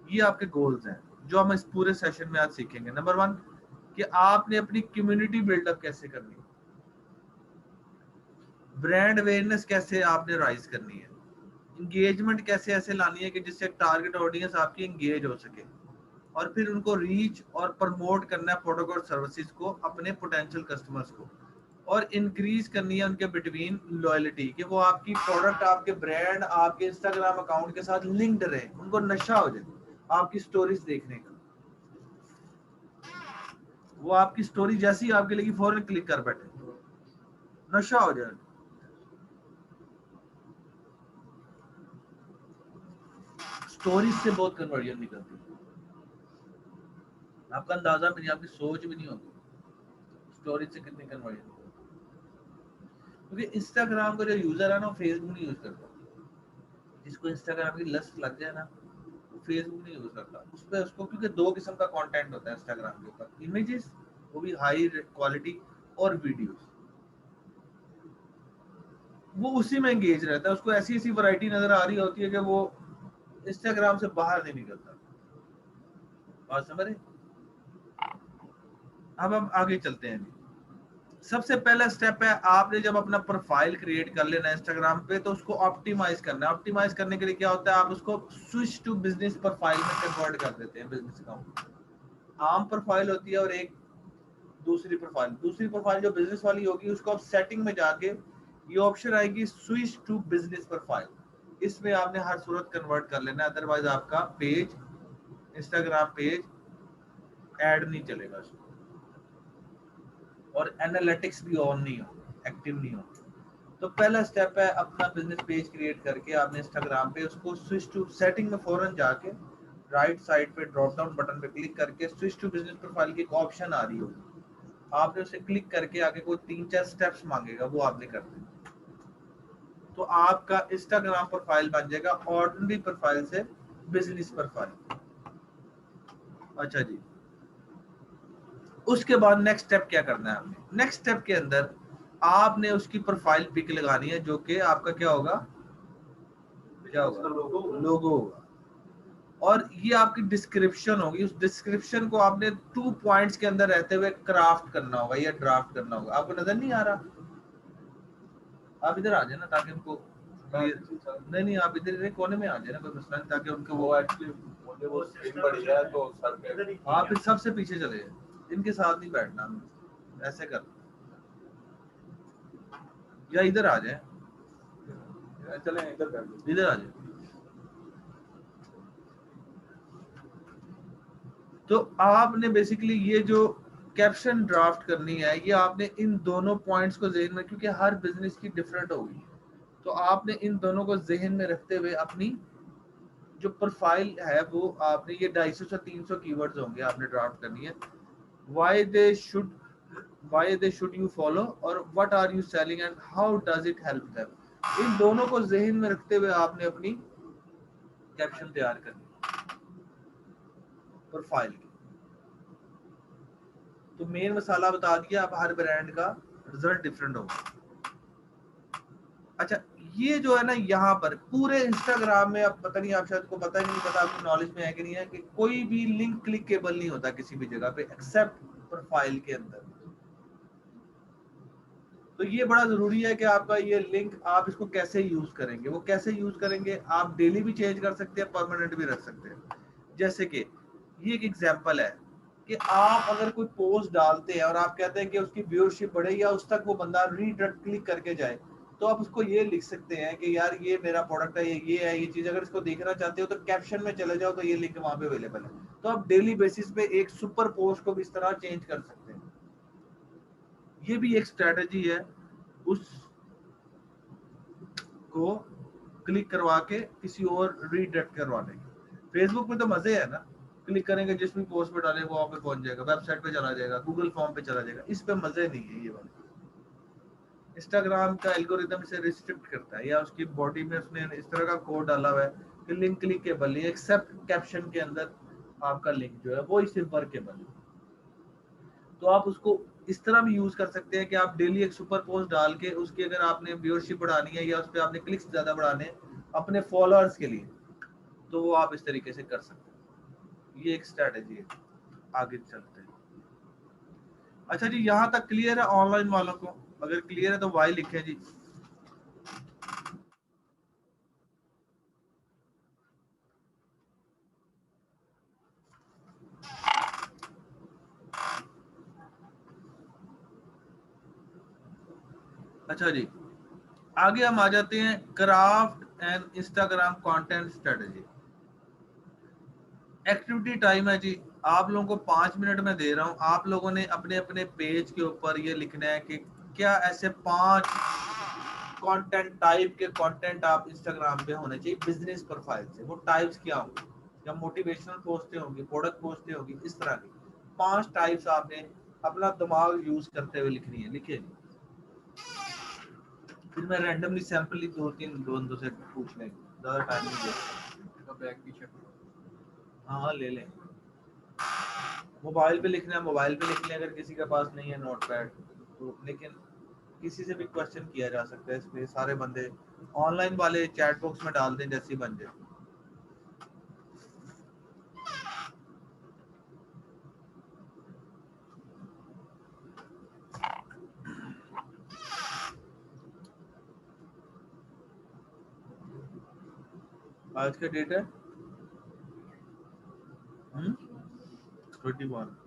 ये आपके गोल्स हैं जो हम इस पूरे सेशन में आज सीखेंगे। नंबर 1 कि आपने अपनी कम्युनिटी बिल्डअप कैसे करनी है। ब्रांड अवेयरनेस कैसे आपने राइज करनी है, इंगेजमेंट कैसे ऐसे लानी है कि जिससे टारगेट ऑडियंस आपकी इंगेज हो सके, और फिर उनको रीच और प्रमोट करना है प्रोडक्ट और सर्विसेज को अपने पोटेंशियल कस्टमर्स को, और इंक्रीज करनी है उनके बिटवीन लॉयल्टी कि वो आपकी प्रोडक्ट, आपके ब्रांड, आपके इंस्टाग्राम अकाउंट के साथ लिंक्ड रहे, उनको नशा हो जाए आपकी स्टोरीज देखने का, वो आपकी स्टोरी जैसी ही आपके लिए फौरन क्लिक कर बैठे, नशा हो जाए। स्टोरीज से बहुत कन्वर्जन निकलती है, आपका अंदाजा भी नहीं, आपकी सोच भी नहीं होती स्टोरीज से कितनी कन्वर्जन निकलती है। क्योंकि इंस्टाग्राम का जो यूजर है ना, फेसबुक नहीं यूज करता। जिसको इंस्टाग्राम की लत लग जाए ना, वो फेसबुक नहीं यूज करता उस पर उसको, क्योंकि दो किस्म का कंटेंट होता है इंस्टाग्राम के ऊपर, इमेजेस वो भी हाई क्वालिटी और वीडियोस, वो उसी में एंगेज रहता है, उसको ऐसी ऐसी वैरायटी नजर आ रही होती है कि वो इंस्टाग्राम से बाहर नहीं निकलता। बात समझ रहे? अब हम आगे चलते हैं। सबसे पहला स्टेप है, आपने जब अपना प्रोफाइल क्रिएट कर लेना इंस्टाग्राम पे, तो उसको ऑप्टिमाइज करना है। ऑप्टिमाइज करने के लिए क्या होता है, आप उसको स्विच टू बिजनेस प्रोफाइल में कन्वर्ट कर देते हैं। बिजनेस अकाउंट आम प्रोफाइल होती है और एक दूसरी प्रोफाइल जो बिजनेस वाली होगी, उसको आप सेटिंग में जाके ये ऑप्शन आएगी स्विच टू बिजनेस प्रोफाइल, इसमें आपने हर सूरत कन्वर्ट कर लेना है, अदरवाइज आपका पेज, इंस्टाग्राम पेज ऐड नहीं चलेगा उसमें, और एनालिटिक्स भी ऑन नहीं हो, एक्टिव नहीं हो। तो पहला स्टेप है, अपना बिजनेस पेज क्रिएट करके आपने इंस्टाग्राम पे उसको स्विच टू सेटिंग में फौरन जाके राइट साइड पे ड्रॉप डाउन बटन पे क्लिक करके स्विच टू बिजनेस प्रोफाइल की एक ऑप्शन आ रही होगी, आपने उसे क्लिक करके आगे कोई 3-4 स्टेप्स मांगेगा, वो आपने कर देना, तो आपका इंस्टाग्राम प्रोफाइल बन जाएगा ऑर्डिनरी प्रोफाइल से बिजनेस प्रोफाइल। अच्छा जी, उसके बाद नेक्स्ट स्टेप क्या करना है आपने, नेक्स्ट स्टेप के अंदर आपने उसकी प्रोफाइल पिक लगानी है, जो कि आपका क्या होगा, लोगो होगा, और ये आपकी डिस्क्रिप्शन होगी। उस डिस्क्रिप्शन को आपने 2 पॉइंट्स के अंदर रहते हुए क्राफ्ट करना होगा या ड्राफ्ट करना होगा। आपको नजर नहीं आ रहा, आप इधर आ जाए ना, ताकि उनको नहीं, आप इधर कोने में आ जाए ना, कोई मसला नहीं, ताकि उनको वो एक्चुअली मुझे वो स्क्रीन बड़ी है तो सर पे आप इस सबसे पीछे चले जाए, इनके साथ नहीं बैठना, ऐसे कर, या इधर आ जाए, चले इधर कर दो। इधर आ जाए। तो आपने बेसिकली ये जो कैप्शन ड्राफ्ट करनी है, ये आपने इन दोनों पॉइंट्स को ज़हन में, क्योंकि हर बिजनेस की डिफरेंट होगी, तो आपने इन दोनों को ज़हन में रखते हुए अपनी जो प्रोफाइल है वो आपने, ये 250 से 300 कीवर्ड्स होंगे, आपने ड्राफ्ट करनी है। Why they should you follow, और what are you selling and how does it help them, इन दोनों को ज़हन में रखते हुए आपने अपनी कैप्शन तैयार करनी प्रोफाइल की। तो मेन मसाला बता दिया, अब हर ब्रांड का रिजल्ट डिफरेंट होगा। अच्छा, ये जो है ना, यहाँ पर पूरे इंस्टाग्राम में, अब पता नहीं, आप शायद को पता ही नहीं, पता आपको नॉलेज में है कि नहीं है, कि कोई भी लिंक क्लिकेबल नहीं होता किसी भी जगह पे एक्सेप्ट प्रोफाइल के अंदर। तो ये बड़ा जरूरी है कि आपका ये लिंक, आप इसको कैसे यूज करेंगे, वो कैसे यूज करेंगे, आप डेली भी चेंज कर सकते हैं, परमानेंट भी रख सकते हैं। जैसे कि ये एक एग्जांपल है कि आप अगर कोई पोस्ट डालते हैं और आप कहते हैं कि उसकी व्यूअरशिप बढ़े या उस तक वो बंदा रीडायरेक्ट क्लिक करके जाए, तो आप उसको ये लिख सकते हैं कि यार ये मेरा प्रोडक्ट है, ये है, ये चीज अगर इसको देखना चाहते हो तो कैप्शन में चले जाओ, तो ये लिंक वहां पे अवेलेबल है। तो आप डेली बेसिस पे एक सुपर पोस्ट को भी इस तरह चेंज कर सकते हैं। ये भी एक स्ट्रेटजी है, उस को क्लिक करवा के किसी और रीडायरेक्ट करवाने की। फेसबुक में तो मजे है ना, क्लिक करेंगे जिस भी पोस्ट पे डाले वो वहां पे पहुंच जाएगा, वेबसाइट पे चला जाएगा, गूगल फॉर्म पे चला जाएगा। इस पे मजे नहीं है ये वाला। इंस्टाग्राम का एल्गोरिदम इसे रिस्ट्रिक्ट करता है, या उसकी बॉडी में उसने इस तरह का कोड डाला हुआ है कि लिंक क्लिकेबल है, एक्सेप्ट कैप्शन के अंदर आपका लिंक जो है वो इसे वर्केबल है। तो आप उसको इस तरह भी यूज कर सकते हैं कि आप डेली एक सुपर पोस्ट डाल के उसकी, अगर आपने व्यूअरशिप बढ़ानी है या उस पर आपने क्लिक्स ज्यादा बढ़ाने हैं अपने फॉलोअर्स के लिए, तो वो आप इस तरीके से कर सकते हैं। ये एक स्ट्रेटजी है। आगे चलते हैं। अच्छा जी, यहाँ तक क्लियर है ऑनलाइन वालों को? अगर क्लियर है तो वाई लिखे जी। अच्छा जी, आगे हम आ जाते हैं craft and Instagram content strategy. Activity time है जी, आप लोगों को 5 मिनट में दे रहा हूं। आप लोगों ने अपने अपने पेज के ऊपर ये लिखना है कि क्या ऐसे 5 कंटेंट टाइप के कंटेंट आप इंस्टाग्राम पे होने चाहिए बिजनेस प्रोफाइल से। वो टाइप्स क्या होंगे? या मोटिवेशनल पोस्टें होंगी, प्रोडक्ट पोस्टें होंगी, इस तरह की 5 टाइप्स आपने अपना दिमाग यूज करते हुए लिखनी है। लिखिए, फिर मैं रैंडमली सैंपल ही 2-3 बंदों से पूछ लेंगे, ज्यादा टाइम नहीं देगा। तो बैग पीछे हाँ ले लें। मोबाइल पे लिखना है, मोबाइल पे लिख लें अगर किसी के पास नहीं है नोटपैड तो। लेकिन किसी से भी क्वेश्चन किया जा सकता है इसमें। सारे बंदे ऑनलाइन वाले चैट बॉक्स में डाल दें जैसे ही बन जाए। आज का डेट है 31।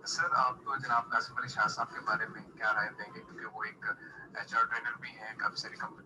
सर आप तो जनाब कासिम अली शाह साहब के बारे में क्या राय देंगे, क्योंकि वो एक एचआर ट्रेनर भी हैं काफी सारी कंपनी।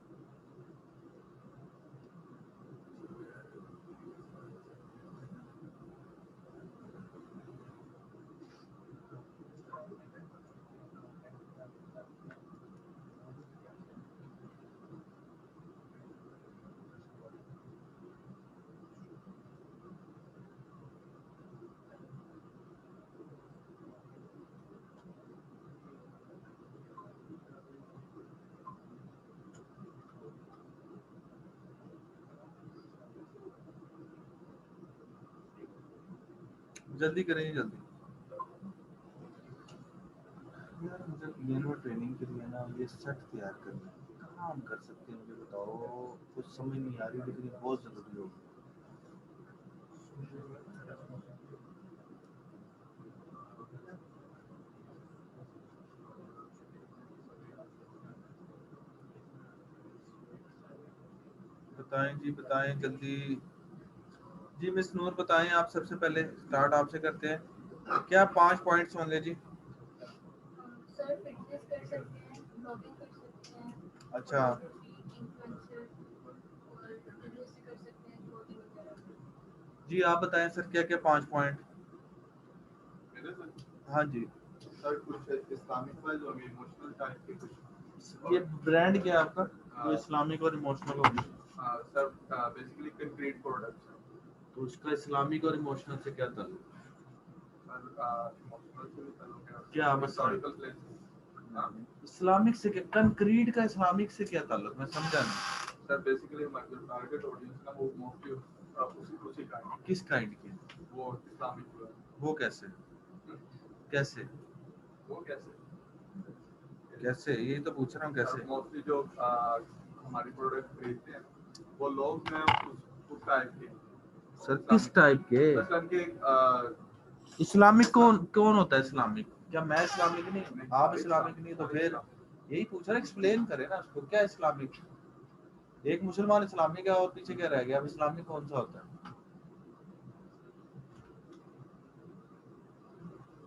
जल्दी करेंगे जल्दी यार। मुझे पीएनओ ट्रेनिंग के लिए ना ये सेट तैयार करना है। कहाँ हम कर सकते हैं मुझे बताओ? कुछ समझ नहीं आ रही लेकिन ये बहुत जरूरी होगी। बताएं जी, बताएं जल्दी जी। मिस नूर बताएं, आप सबसे पहले स्टार्ट आपसे करते हैं। क्या 5 पॉइंट्स होंगे जी? सर फिटनेस कर सकते हैं, ब्लॉगिंग कर सकते हैं, अच्छा इन्फ्लुएंसर और वीडियो से कर सकते हैं, क्लोथिंग वगैरह। जी, आप बताएं सर क्या क्या 5 पॉइंट? मेरे से हाँ जी। सर कुछ इस्लामिक वाइज और इमोशनल टाइप के कुछ। ये ब्रांड क्या है आपका जो इस्लामिक और इमोशनल होगी? सर बेसिकली कंक्रीट प्रोडक्ट्स हैं। तो उसका इस्लामिक और इमोशनल से क्या ताल्लुक? सर इमोशनल से भी ताल्लुक है, क्या मतलब? Historical places. इस्लामिक से क्या, कंक्रीट का इस्लामिक से क्या ताल्लुक? मैं समझा नहीं। सर बेसिकली हमारे जो टारगेट ऑडियंस ना वो मोस्टली उसी उसी काइंड किस काइंड की? वो इस्लामिक वो कैसे कैसे वो कैसे कैसे यही तो पूछ रहा हूँ कैसे। मोस्टली जो हमारी प्रोडक्ट खरीदते हैं वो लोग हैं उस टाइप के सर किस टाइप के? मसलन के इस्लामिक कौन कौन होता है इस्लामिक? क्या मैं इस्लामिक नहीं, आप इस्लामिक नहीं, तो फिर यही पूछ रहा, एक्सप्लेन करें ना उसको, क्या इस्लामिक? एक मुसलमान इस्लामिक है और पीछे क्या रह गया? अब इस्लामिक कौन सा होता है?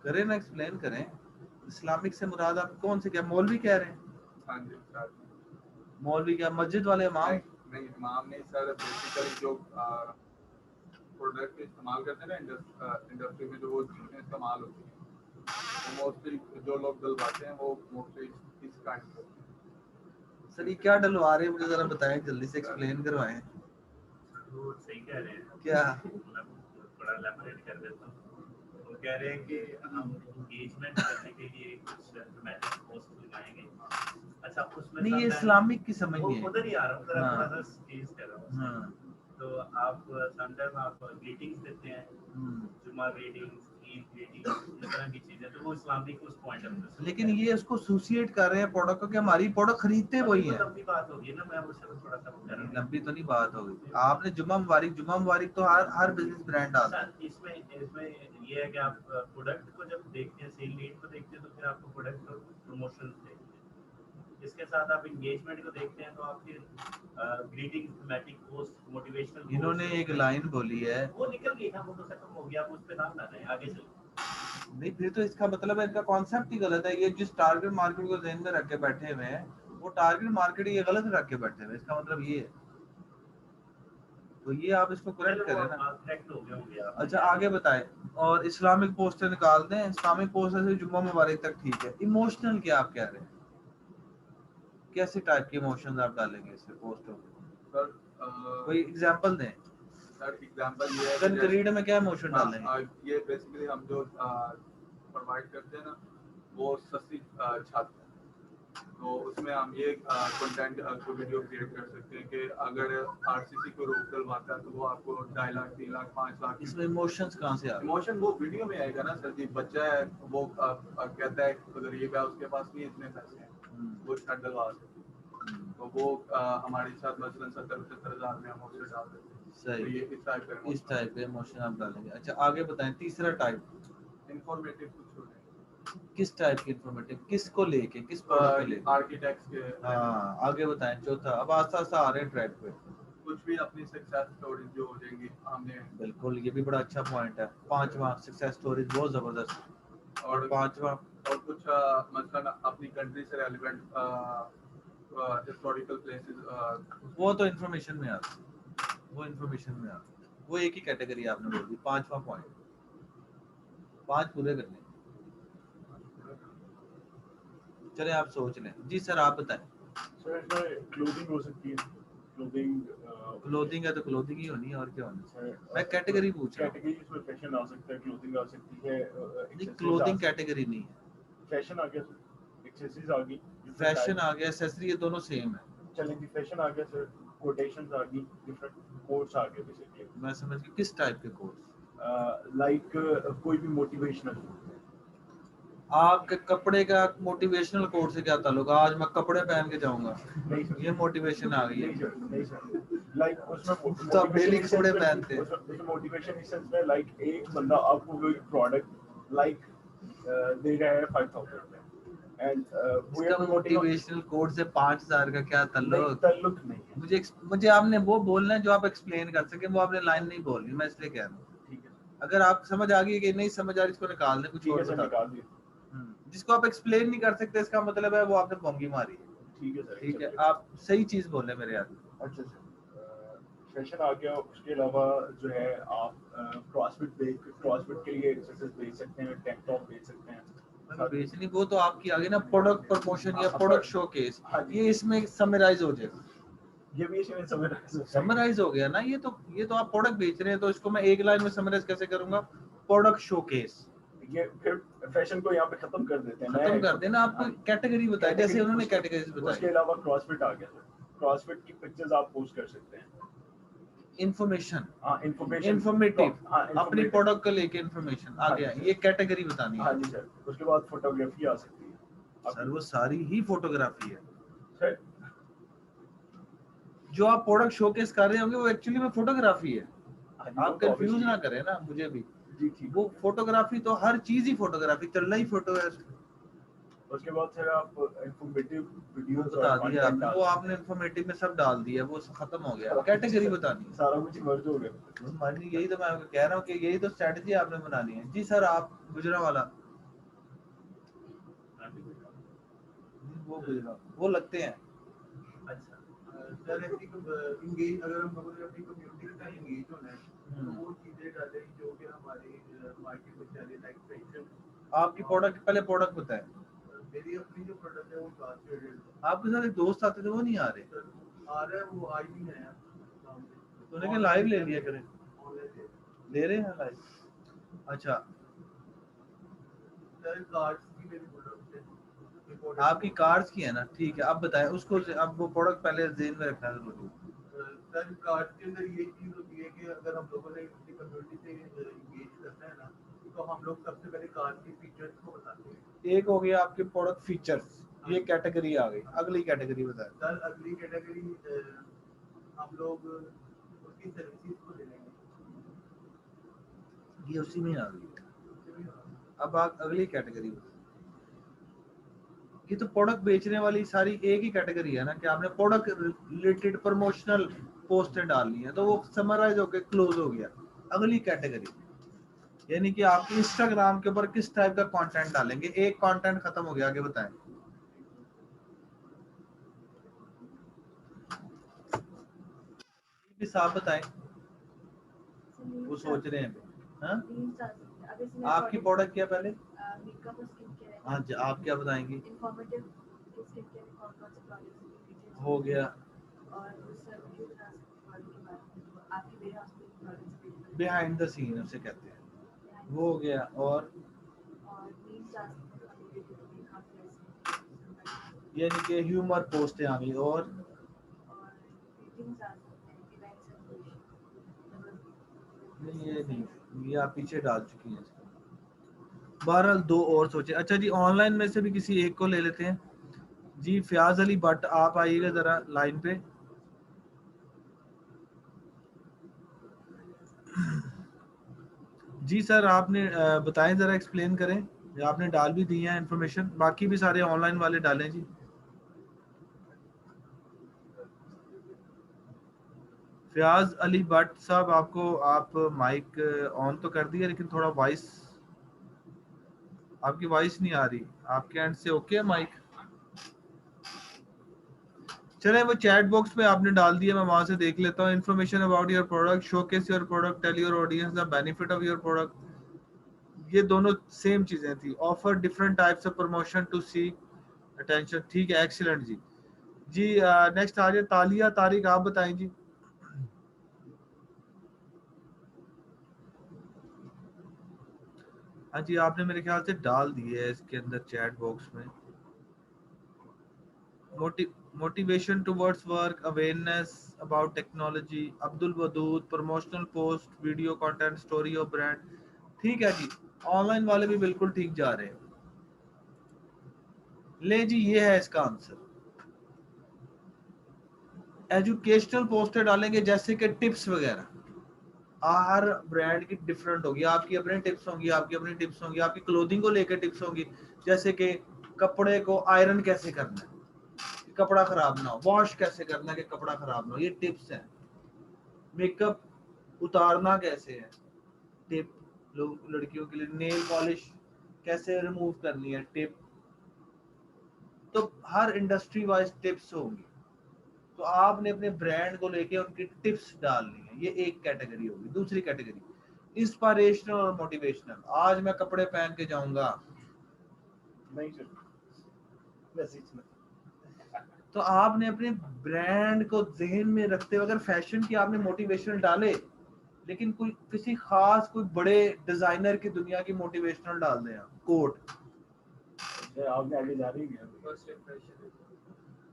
करें ना, एक्सप्लेन करें। इस्लामिक से मुराद आप कौन से, क्या मौलवी कह रहे हैं? हाँ जी सर। मौलवी क्या मस्जिद वाले इमाम? नहीं इमाम नहीं सर, बेसिकली जो प्रोडक्ट इस्तेमाल करते हैं ना इंडस्ट्री में जो वो चीज़ें इस्तेमाल होती हैं वो मोस्टली जो लोग डलवाते हैं वो मोस्टली इस काइंड के होते हैं। सर ये क्या डलवा रहे हैं मुझे जरा बताएं, जल्दी से एक्सप्लेन करवाएं। वो सही कह रहे हैं, क्या? मैं थोड़ा एलैबोरेट कर देता हूँ। वो कह रहे हैं कि हम एंगेजमेंट करने के लिए कुछ ड्रामेटिक पोस्ट लगाएंगे। अच्छा उसमें नहीं ये sometimes- इस्लामिक की समझ वो नहीं है। उधर ही आ रहा हूँ, जरा हाँ। थोड़ा सा चीज कर रहा हूँ। हाँ। तो आप समटाइम आप ग्रीटिंग्स देते हैं, जुमा ग्रीटिंग्स, ईद ग्रीटिंग्स, इस तरह की चीजें, तो वो इस्लामिक उस पॉइंट ऑफ व्यू से। लेकिन ये उसको एसोसिएट कर रहे हैं प्रोडक्ट को कि हमारी प्रोडक्ट खरीदते वही है। लंबी बात होगी ना, मैं उससे थोड़ा सा वो कर रहा हूँ। लंबी तो नहीं बात होगी। आपने जुम्मा मुबारक तो हर बिजनेस ब्रांड डालता है। अच्छा, इसमें ये है कि आप प्रोडक्ट को जब देखते हैं, सेल लीड को देखते हैं, तो फिर आपको प्रोडक्ट और प्रमोशन देखते हैं। इसके साथ आप एंगेजमेंट को देखते हैं तो आप फिर ग्रीटिंग, थीमेटिक पोस्ट, मोटिवेशनल। इन्होंने एक लाइन बोली है, वो निकल गई ना, वो तो खत्म हो गया, आप उस पे नाम ना रहे, आगे चलो। नहीं फिर तो इसका मतलब है इनका कॉन्सेप्ट ही गलत है। ये जिस टारगेट मार्केट को ध्यान में रख के बैठे हुए हैं वो टारगेट मार्केट ये गलत रख के बैठे हुए हैं, इसका मतलब ये है। तो ये आप इसको करेक्ट करें ना। करेक्ट हो गए होंगे आप। अच्छा आगे बताएं। और इस्लामिक पोस्टर निकाल दें, इस्लामिक पोस्टर से जुम्मा मुबारक तक ठीक है। इमोशनल क्या आप कह रहे हैं? कैसे टाइप के इमोशंस आप डालेंगे इससे पोस्टर में? सर कोई एग्जांपल दें। सर एग्जांपल ये है कंक्रीट में क्या इमोशन डालेंगे? ये बेसिकली हम जो प्रोवाइड करते हैं ना वो सस्ती छात्र है, तो उसमें हम ये कंटेंट को वीडियो क्रिएट कर सकते हैं कि अगर आरसीसी को रोक डलवाता है तो वो आपको 2.5 लाख 3 लाख 5 लाख। इसमें इमोशंस कहाँ से आ गए? इमोशन वो वीडियो में आएगा ना सर जी। बच्चा है वो कहता है गरीब है, उसके पास नहीं इतने पैसे हैं, वो छत डलवा सकते हैं, तो वो हमारे साथ मसलन 70-75 हज़ार में हम उससे डाल देते हैं। सही। तो ये इस टाइप के इमोशन आप डालेंगे। अच्छा आगे बताएं तीसरा टाइप। इंफॉर्मेटिव कुछ हो जाए, किस टाइप की इंफॉर्मेटिव, किसको लेके, किस प्रोडक्ट को लेके? आर्किटेक्ट्स के हाँ आगे बताएं चौथा। अब आस्ता आस्ता आ रहे हैं ट्रैक पे। कुछ भी अपनी सक्सेस स्टोरी जो हो जाएंगी हमने। बिल्कुल ये भी बड़ा अच्छा पॉइंट है। पांचवा सक्सेस स्टोरीज बहुत जबरदस्त। और पांचवा और कुछ मतलब अपनी कंट्री से रेलेवेंट हिस्टोरिकल प्लेसेस, वो तो इन्फॉर्मेशन में आता है, वो इन्फॉर्मेशन में आता है, वो एक ही कैटेगरी आपने बोल दी। पांचवा पॉइंट, 5 पूरे करने। चले आप सोच लें। जी सर आप बताएं। सर इसमें क्लोथिंग हो सकती है, क्लोथिंग क्लोथिंग है तो क्लोथिंग ही होनी है, और क्या होनी है? सर मैं कैटेगरी पूछ रहा हूँ। कैटेगरी इसमें फैशन आ सकता है, क्लोथिंग आ सकती है, नहीं क्लोथिंग कैटेगरी नहीं है। फैशन आ गया सर, एक्सेसरीज आ गई, फैशन आ गया, एक्सेसरी, ये दोनों सेम है। चलें जी। फैशन आ गया सर, कोटेशंस आ गई, डिफरेंट कोट्स आ गए बेसिकली। मैं समझ गया किस टाइप के कोर्स। लाइक कोई भी मोटिवेशनल, आपके कपड़े का मोटिवेशनल कोड से क्या ताल्लुक? आज मैं कपड़े पहन के जाऊंगा, नहीं सर, ये मोटिवेशन आ गई है। नहीं सर, नहीं सर, लाइक उसमें तो आप डेली कपड़े पहनते हैं। उसमें मोटिवेशन इस सेंस में लाइक एक बंदा आपको कोई प्रोडक्ट लाइक दे रहा है 5000 में एंड इसका मोटिवेशनल कोड से 5000 का क्या ताल्लुक? ताल्लुक नहीं है। मुझे आपने वो बोलना है जो आप एक्सप्लेन कर सके, वो आपने लाइन नहीं बोलनी, मैं इसलिए कह रहा हूँ। ठीक है, अगर आप समझ आ गई कि नहीं समझ आ रही, इसको निकाल दें, कुछ ठीक और है सर, बता निकाल दिए। दें। जिसको आप एक्सप्लेन नहीं कर सकते इसका मतलब है वो आपने पोंगी मारी है। ठीक है सर, ठीक है, चलिए। आप सही चीज बोले मेरे यार। अच्छा सर, फैशन आ गया। उसके अलावा जो है आप क्रॉसफिट के लिए एक्सेसरीज बेच सकते हैं, टैंक टॉप बेच सकते हैं। बेचनी वो तो आपकी आगे ना प्रोडक्ट प्रमोशन या प्रोडक्ट शोकेस, हाँ जी। ये इसमें समराइज हो जाएगा। ये भी इसमें समराइज हो गया ना, ये तो आप प्रोडक्ट बेच रहे हैं, तो इसको मैं एक लाइन में समराइज कैसे करूंगा? Product showcase. ये फिर फैशन को यहाँ पे खत्म कर देते हैं, खत्म कर देना। आपको कैटेगरी बताए जैसे उन्होंने कैटेगरीज उसके बताई। अलावा क्रॉसफिट आ गया सर, क्रॉसफिट की पिक्चर्स आप पोस्ट कर सकते हैं। इंफॉर्मेशन, हाँ इंफॉर्मेशन, इंफॉर्मेटिव, अपनी अपनी प्रोडक्ट को लेके इंफॉर्मेशन आ हाँ गया, जी, ये कैटेगरी बतानी हाँ है जी सर। उसके बाद फोटोग्राफी आ सकती है सर। वो सारी ही फोटोग्राफी है। सर। जो आप प्रोडक्ट शोकेस कर रहे होंगे वो एक्चुअली में फोटोग्राफी है। हाँ जी, आप वो तो कंफ्यूज obviously- ना करें ना, मुझे भी। जी ठीक। वो फोटोग्राफी तो हर चीज ही फोटोग्राफी, चलना ही फोटो है। उसके बाद सर आप इंफॉर्मेटिव वो वीडियोस बता और दिया कंटेंट आपने, डाल वो आपने इंफॉर्मेटिव में सब डाल दिया, वो खत्म हो गया। कैटेगरी बतानी है सारा कुछ मर्ज हो गया। मानी, यही तो मैं आपको कह रहा हूँ कि यही तो स्ट्रेटजी आपने बनानी है। जी सर, आप गुजरावाला, वो गुजरात वो लगते हैं। अच्छा सर, ऐसी इंगेज अगर हम लोगों ने अपनी कम्युनिटी के साथ इंगेज होना है तो वो चीजें डालें जो कि हमारी मार्केट में चले, लाइक फैशन। आपकी प्रोडक्ट, पहले प्रोडक्ट बताएं। मेरी अपनी जो प्रोडक्ट है वो क्लास फेवरेट आपके साथ एक दोस्त आते थे, वो नहीं आ रहे, आ रहा है, वो आज ही नया तो उन्हें लाइव ले लिया करें। ऑनलाइन ले रहे हैं लाइव? अच्छा, सर कार्ड्स की मेरी प्रोडक्ट है। आपकी कार्ड्स की है ना, ठीक है। अब बताएं उसको, अब वो प्रोडक्ट पहले जेन में रखना जरूरी है। सर कार्ड के अंदर ये चीज होती है कि अगर हम लोगों ने अपनी कम्युनिटी से इंगेज करना है ना, तो हम लोग सबसे पहले कार्ड के फीचर्स को बताते हैं। एक हो गया आपके प्रोडक्ट फीचर्स, ये कैटेगरी आ गई। अगली कैटेगरी बताएं। सर अगली कैटेगरी हम लोग उसकी सर्विसेज को ले लेंगे। ये उसी में आ गई। अब आप अगली कैटेगरी बताएं। ये तो प्रोडक्ट बेचने वाली सारी एक ही कैटेगरी है ना, कि आपने प्रोडक्ट रिलेटेड प्रमोशनल पोस्टें डालनी है, तो वो समराइज होकर क्लोज हो गया। अगली कैटेगरी, यानी कि आप इंस्टाग्राम के ऊपर किस टाइप का कंटेंट डालेंगे। एक कंटेंट खत्म हो गया, आगे बताएं। भी साफ बताएं, वो सोच रहे हैं। हाँ? आपकी प्रोडक्ट क्या पहले? मेकअप और स्किन केयर हाँ जी, आप क्या बताएंगी? इंफॉर्मेटिव स्किन केयर में कौन-कौन से प्रोडक्ट्स हो गया। और सर वीडियो बना सकते हैं प्रोडक्ट के बारे में, आपकी वेयर हाउस में प्रोडक्ट्स बिहाइंड द सीन उसे कहते हैं, वो हो गया। और मीम्स डाल सकते हैं वीडियो में काफी ऐसे यानी कि ह्यूमर पोस्टें आ गई। और ग्रीटिंग्स डाल सकते हैं, इवेंट सेलिब्रेशन। नहीं, ये नहीं, ये आप पीछे डाल चुकी हैं। बहरहाल दो और सोचे। अच्छा जी, ऑनलाइन में से भी किसी एक को ले लेते हैं। जी फयाज अली भट्ट, आप आइएगा जरा लाइन पे। जी सर, आपने बताएं, जरा एक्सप्लेन करें। आपने डाल भी दी है इन्फॉर्मेशन, बाकी भी सारे ऑनलाइन वाले डालें जी। फयाज अली भट्ट साहब, आपको आप माइक ऑन तो कर दिया, लेकिन थोड़ा वॉइस, आपकी वॉइस नहीं आ रही। आपके एंड से ओके है माइक? चले, वो चैट बॉक्स में आपने डाल दिया, मैं वहां से देख लेता हूँ। Information about your product, showcase your product, tell your audience the benefit of your product. ये दोनों सेम चीजें थी। Offer different types of promotion to see attention, ठीक है, एक्सीलेंट जी। जी नेक्स्ट आ जाए तालिया तारिक, आप बताएं जी। हाँ जी, आपने मेरे ख्याल से डाल दिए है इसके अंदर चैट बॉक्स में। Motivation towards work, awareness about technology, Abdul Wadood, promotional post, video content, story of brand. ठीक है जी, ऑनलाइन वाले भी बिल्कुल ठीक जा रहे हैं। ले जी, ये है इसका आंसर। एजुकेशनल पोस्टर डालेंगे, जैसे कि टिप्स वगैरह। हर ब्रांड की डिफरेंट होगी, आपकी अपनी टिप्स होंगी, आपकी अपनी टिप्स होंगी, आपकी क्लोथिंग को लेकर टिप्स होंगी। जैसे कि कपड़े को आयरन कैसे करना है, कपड़ा खराब ना हो, वॉश कैसे करना है कि कपड़ा खराब ना हो, ये टिप्स हैं। मेकअप उतारना कैसे है, टिप। लोग, लड़कियों के लिए नेल पॉलिश कैसे रिमूव करनी है, टिप। तो हर इंडस्ट्री वाइज टिप्स होंगी, तो आपने अपने ब्रांड को लेके उनकी टिप्स डालनी है। ये एक कैटेगरी होगी। दूसरी कैटेगरी इंस्पिरेशनल और मोटिवेशनल। आज मैं कपड़े पहन के जाऊंगा, नहीं सर, मैसेज में तो आपने अपने ब्रांड को ज़हन में रखते हुए, अगर फैशन की आपने मोटिवेशनल डाले, लेकिन कोई किसी खास कोई बड़े डिजाइनर की दुनिया की मोटिवेशनल डाल दें, कोट। आपने आगे जा रही है। फर्स्ट इंप्रेशन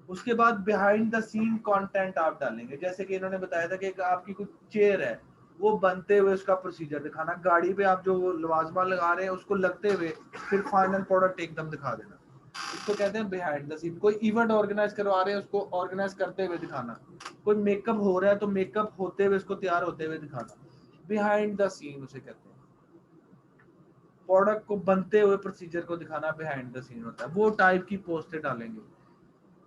उसके बाद बिहाइंड द सीन कंटेंट आप डालेंगे, जैसे कि इन्होंने बताया था कि एक आपकी कुछ चेयर है, वो बनते हुए उसका प्रोसीजर दिखाना, गाड़ी पे आप जो लवाजमा लगा रहे हैं उसको लगते हुए फिर फाइनल प्रोडक्ट एकदम दिखा देना, इसको कहते हैं बिहाइंड द सीन। कोई इवेंट ऑर्गेनाइज करवा रहे हैं उसको ऑर्गेनाइज करते हुए दिखाना, कोई मेकअप हो रहा है तो मेकअप होते हुए उसको तैयार होते हुए दिखाना, बिहाइंड द सीन उसे कहते हैं। प्रोडक्ट को बनते हुए प्रोसीजर को दिखाना बिहाइंड द सीन होता है, वो टाइप की पोस्टें डालेंगे।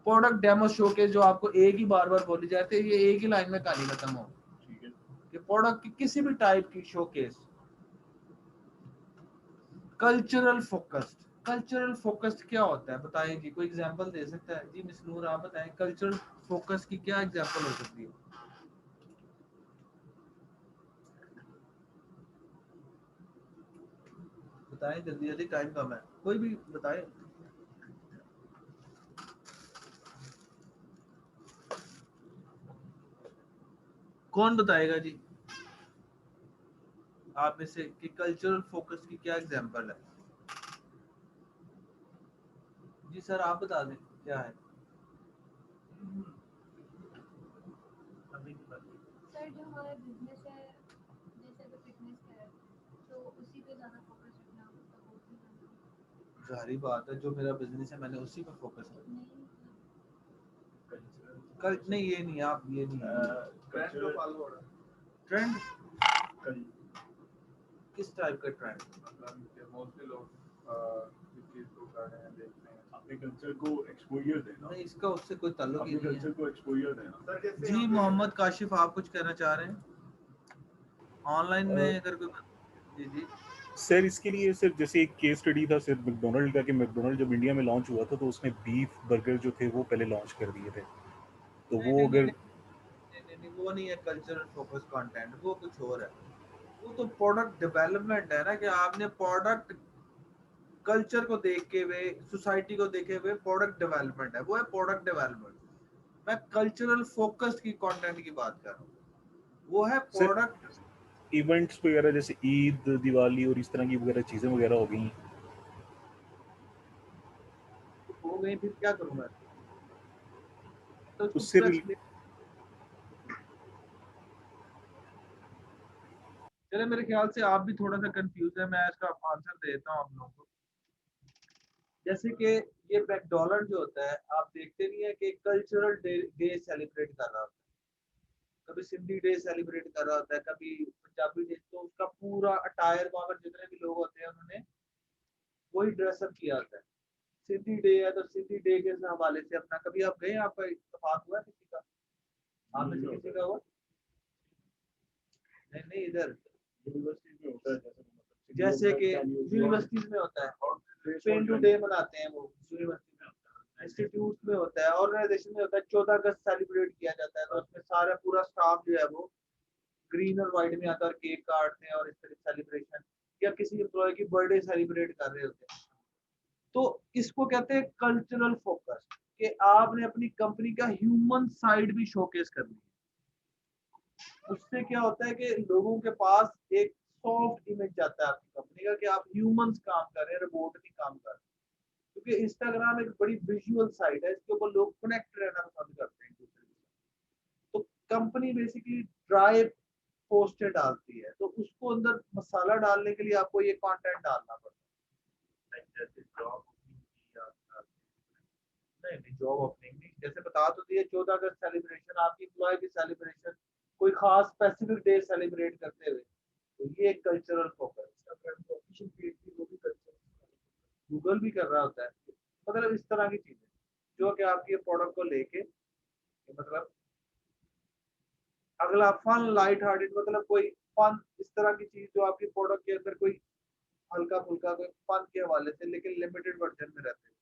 प्रोडक्ट डेमो शोकेस, जो आपको एक ही बार बार बोली जाती है, ये एक ही लाइन में कहानी खत्म हो, ठीक है। कि प्रोडक्ट की किसी भी टाइप की showcase. Cultural focused, cultural focused क्या होता है बताएं जी, कोई एग्जांपल दे सकता है जी? मिस नूर आप बताएं, कल्चरल फोकस की क्या एग्जांपल हो सकती है? बताएं जल्दी जल्दी, टाइम कम है, कोई भी बताएं। कौन बताएगा जी आप में से कि कल्चरल फोकस की क्या एग्जांपल है? जी सर आप बता दें क्या है। अभी की बात है। सर जो हमारा बिजनेस है, जैसे अगर फिटनेस का है तो उसी पे ज़्यादा फोकस रखना, सपोर्ट नहीं करना। जाहिर बात है, जो मेरा बिजनेस है मैंने उसी पर फोकस है। नहीं कल नहीं, ये नहीं, आप ये नहीं, ट्रेंड जो फॉलो हो रहा है, ट्रेंड किस टाइप का ट्रेंड? मतलब कि मोस्टली लोग इस चीज को कर रहे हैं, देखते हैं। अपने कल्चर को एक्सपोजर देना, नहीं, इसका उससे कोई ताल्लुक ही अपने नहीं कल्चर है। को एक्सपोजर देना। सर जैसे जी यहाँ पे- मोहम्मद काशिफ, आप कुछ कहना चाह रहे हैं ऑनलाइन में अगर कोई? जी जी सर इसके लिए सर जैसे एक केस स्टडी था सर मैकडोनल्ड का, कि मैकडोनल्ड जब इंडिया में लॉन्च हुआ था तो उसने बीफ बर्गर जो थे वो पहले लॉन्च कर दिए थे, तो नहीं वो नहीं नहीं अगर नहीं नहीं नहीं, वो नहीं है कल्चरल फोकस कंटेंट, वो कुछ और है। वो तो प्रोडक्ट डेवलपमेंट है ना, कि आपने प्रोडक्ट कल्चर को देखे हुए, सोसाइटी को देखे हुए प्रोडक्ट डेवलपमेंट है, वो है प्रोडक्ट डेवलपमेंट। मैं कल्चरल फोकस की कंटेंट की बात कर रहा हूँ, वो है सर प्रोडक्ट। इवेंट्स वगैरह जैसे ईद दिवाली और इस तरह की वगैरह चीज़ें वगैरह हो गई, हो गई फिर क्या करूँगा, तो उसको उससे पूरा explain- चले मेरे ख्याल से आप भी थोड़ा सा कंफ्यूज है, मैं इसका आंसर देता हूँ आप लोगों को। जैसे कि ये मैकडोनल्ड जो होता है, आप देखते नहीं है कि कल्चरल डे सेलिब्रेट कर रहा होता है, कभी सिंधी डे सेलिब्रेट कर रहा होता है, कभी पंजाबी डे, तो उसका पूरा अटायर वहां पर जितने भी लोग होते हैं उन्होंने वही ड्रेसअप किया होता है। सिंधी डे है तो सिंधी डे के हवाले से अपना, कभी आप गए, आपका इत्तेफाक हुआ है किसी का, आप में से किसी का हुआ? नहीं नहीं, इधर यूनिवर्सिटी में होता है, जैसे कि यूनिवर्सिटीज में होता है, पेंडू डे मनाते हैं वो यूनिवर्सिटी में होता है, इंस्टीट्यूट में होता है, ऑर्गेनाइजेशन में होता है, 14 अगस्त सेलिब्रेट किया जाता है, तो उसमें सारा पूरा स्टाफ जो है वो ग्रीन और व्हाइट में आता है और केक काटते हैं और इस तरह सेलिब्रेशन, या किसी एम्प्लॉय की बर्थडे सेलिब्रेट कर रहे होते हैं। तो इसको कहते हैं कल्चरल फोकस, कि आपने अपनी कंपनी का ह्यूमन साइड भी शोकेस करनी है। उससे क्या होता है कि लोगों के पास एक सॉफ्ट इमेज जाता है आपकी कंपनी का, कि आप ह्यूमंस काम कर रहे हैं, रोबोट नहीं काम कर रहे। क्योंकि इंस्टाग्राम एक बड़ी विजुअल साइट है, इसके ऊपर लोग कनेक्ट रहना पसंद करते हैं एक दूसरे के साथ। तो कंपनी बेसिकली ड्राई पोस्टें डालती है, तो उसको अंदर मसाला डालने के लिए आपको ये कंटेंट डालना पड़ता है। जैसे जॉब की आप नहीं नहीं, जॉब ओपनिंग नहीं, जैसे बता तो दिए 14 अगस्त सेलिब्रेशन, आपकी एम्प्लॉय की सेलिब्रेशन, कोई खास स्पेसिफिक डे सेलिब्रेट करते हुए, तो ये एक कल्चरल फोकस। ऑफिशियल पेज भी वो भी कल्चर, गूगल भी कर रहा होता है, मतलब इस तरह की चीजें जो कि आपके प्रोडक्ट को लेके, मतलब अगला फन लाइट हार्टेड, मतलब कोई फन इस तरह की चीज जो आपके प्रोडक्ट के अंदर कोई हल्का फुल्का कोई फन के हवाले से, लेकिन लिमिटेड वर्जन में रहते हैं।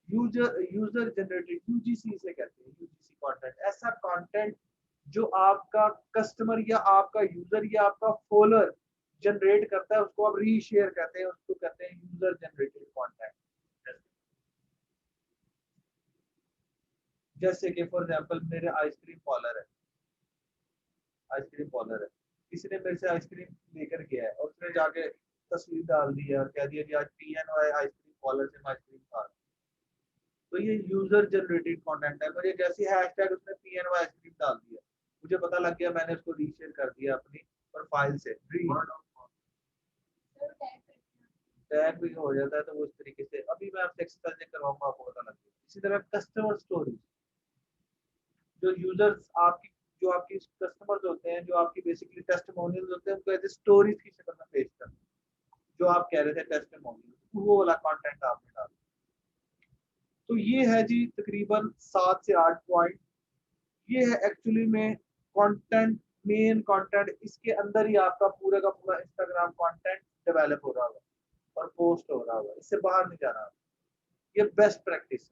यूजर जनरेटेड, यूजीसी से कहते हैं, यूजीसी कंटेंट, ऐसा कंटेंट जो आपका कस्टमर या आपका यूजर या आपका फॉलोअर जनरेट करता है, उसको आप रीशेयर कहते हैं, उसको कहते हैं यूजर जनरेटेड कंटेंट। जैसे कि फॉर एग्जांपल मेरे आइसक्रीम पार्लर है, आइसक्रीम पार्लर है, किसी ने मेरे से आइसक्रीम लेकर गया है और उसने जाके तस्वीर डाल दी है और कह दिया कि आज पीएन आइसक्रीम पार्लर से मैं आइसक्रीम खा रहा हूं। तो ये यूजर जनरेटेड कंटेंट है। मुझे जैसे हैशटैग उसने PNY आइसक्रीम डाल दिया, मुझे पता लग गया, मैंने उसको रीशेयर कर दिया अपनी प्रोफाइल से, सर टैग करते हैं। टैग भी हो जाता है। तो वो इस तरीके से अभी मैं आपसे एक्सरसाइज चेक करवाऊंगा, आपको पता लग गया। इसी तरह कस्टमर स्टोरी, जो यूजर्स आपकी, जो आपकी कस्टमर्स होते हैं, जो आपकी बेसिकली टेस्टिमोनियल्स होते हैं, उनको ऐसे स्टोरीज की शक्ल में पेश करना, जो आप कह रहे थे टेस्टिमोनियल, वो वाला कंटेंट आपने डाला। तो ये है जी तकरीबन 7 से 8 पॉइंट। ये है एक्चुअली में कंटेंट, मेन कंटेंट। इसके अंदर ही आपका पूरा का पूरा इंस्टाग्राम कंटेंट डेवलप हो रहा होगा और पोस्ट हो रहा होगा, इससे बाहर नहीं जाना। ये बेस्ट प्रैक्टिस है।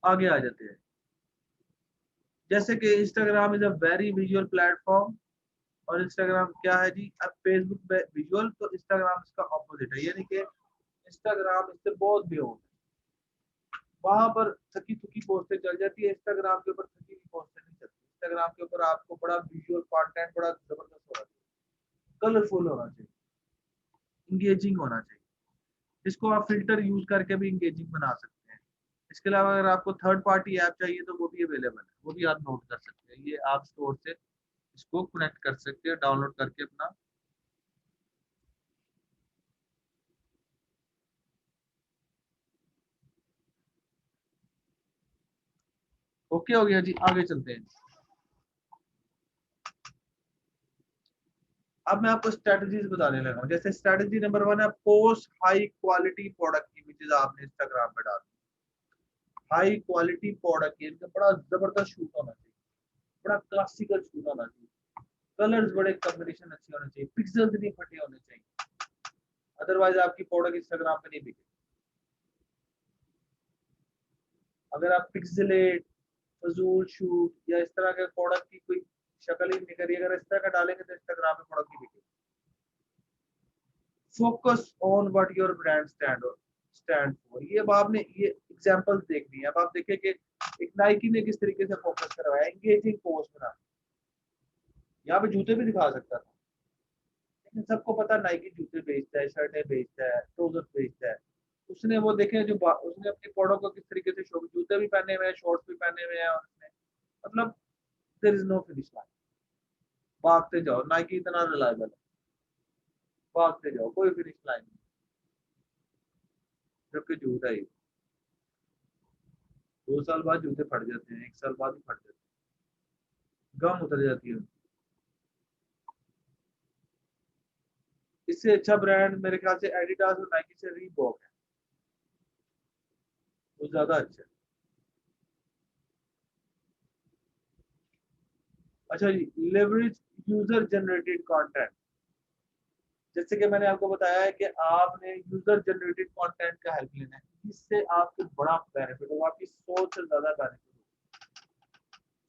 आगे आ जाते हैं। जैसे कि Instagram is a very visual platform, और इंस्टाग्राम क्या है जी, अब फेसबुक विजुअल, तो इंस्टाग्राम इसका ऑपोजिट है, यानी कि इंस्टाग्राम इससे बहुत बियॉन्ड है। वहां पर थकी थकी पोस्टें चल जाती है, इंस्टाग्राम के ऊपर थकी हुई पोस्टें नहीं चलती। इंस्टाग्राम के ऊपर आपको बड़ा विजुअल कंटेंट, बड़ा जबरदस्त होना चाहिए, कलरफुल होना चाहिए, इंगेजिंग होना चाहिए, जिसको आप फिल्टर यूज करके भी इंगेजिंग बना सकते हैं। इसके अलावा अगर आपको थर्ड पार्टी ऐप चाहिए तो वो भी अवेलेबल है, वो भी आप नोट कर सकते हैं। ये आप स्टोर से इसको कनेक्ट कर सकते हैं, डाउनलोड करके अपना। ओके हो गया जी, आगे चलते हैं। अब मैं आपको स्ट्रेटजीज बताने लगा हूँ। जैसे स्ट्रेटजी नंबर 1 है post high quality product images आपने इंस्टाग्राम पे डाल, हाई क्वालिटी प्रोडक्ट, इनका बड़ा जबरदस्त शूट होना चाहिए, बड़ा क्लासिकल शूट होना चाहिए, कलर्स बड़े कॉम्बिनेशन अच्छे होने चाहिए, पिक्सल्स नहीं फटे होने चाहिए, अदरवाइज आपकी प्रोडक्ट इंस्टाग्राम पे नहीं बिके। अगर आप पिक्सलेट, फजूल शूट या इस तरह के प्रोडक्ट की कोई शक्ल ही नहीं करी, अगर इस तरह का डालेंगे तो इंस्टाग्राम पे प्रोडक्ट नहीं बिकेगी। Focus on what your brand stand for. ये अब आपने ये एग्जांपल्स देखनी है। अब आप देखिए कि एक नाइकी ने किस तरीके से फोकस करवाया, एंगेजिंग पोस्ट बना। यहाँ पे जूते भी दिखा सकता था, लेकिन सबको पता नाइकी जूते बेचता है, शर्टें बेचता है, ट्राउजर बेचता है। उसने वो देखे जो उसने अपनी प्रोडक्ट को किस तरीके से शो, जूते भी पहने हुए हैं, शॉर्ट्स भी पहने हुए हैं, और उसने मतलब there is no finish line. भागते जाओ, नाइकी इतना रिलायबल है, भागते जाओ, कोई फिनिश लाइन नहीं, जबकि झूठ है ये। 2 साल बाद जूते फट जाते हैं, 1 साल बाद ही फट जाते हैं, गम उतर जाती है। इससे अच्छा ब्रांड मेरे ख्याल से एडिडास और नाइकी से रीबॉक है, वो ज्यादा अच्छा है। अच्छा जी, लेवरेज यूजर जनरेटेड कंटेंट। जैसे कि मैंने आपको बताया है कि आपने यूजर जनरेटेड कंटेंट का हेल्प लेना है, इससे आपको बड़ा बेनिफिट होगा, आपकी सोच से ज्यादा बेनिफिट होगा।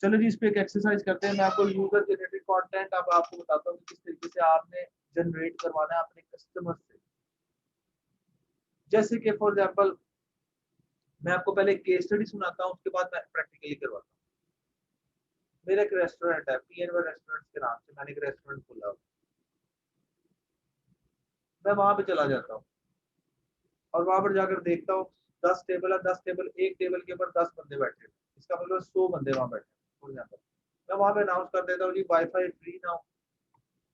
चलो जी, इस पे एक एक्सरसाइज करते हैं। मैं आपको यूजर जनरेटेड कंटेंट अब आपको बताता हूँ कि किस तरीके से आपने जनरेट करवाना है अपने कस्टमर से। जैसे कि फॉर एग्जांपल मैं आपको पहले केस स्टडी सुनाता हूँ, उसके बाद मैं प्रैक्टिकली करवाता हूँ। मेरा एक रेस्टोरेंट है, PNY रेस्टोरेंट के नाम से मैंने एक रेस्टोरेंट खोला हुआ। मैं वहां पे चला जाता हूँ और वहां पर जाकर देखता हूँ 10 टेबल है, 10 टेबल, एक टेबल के ऊपर 10 बंदे बैठे हैं, इसका मतलब 100 बंदे वहां बैठे हैं फॉर एग्जाम्पल। मैं वहां पे अनाउंस कर देता हूँ जी वाईफाई फ्री ना हो,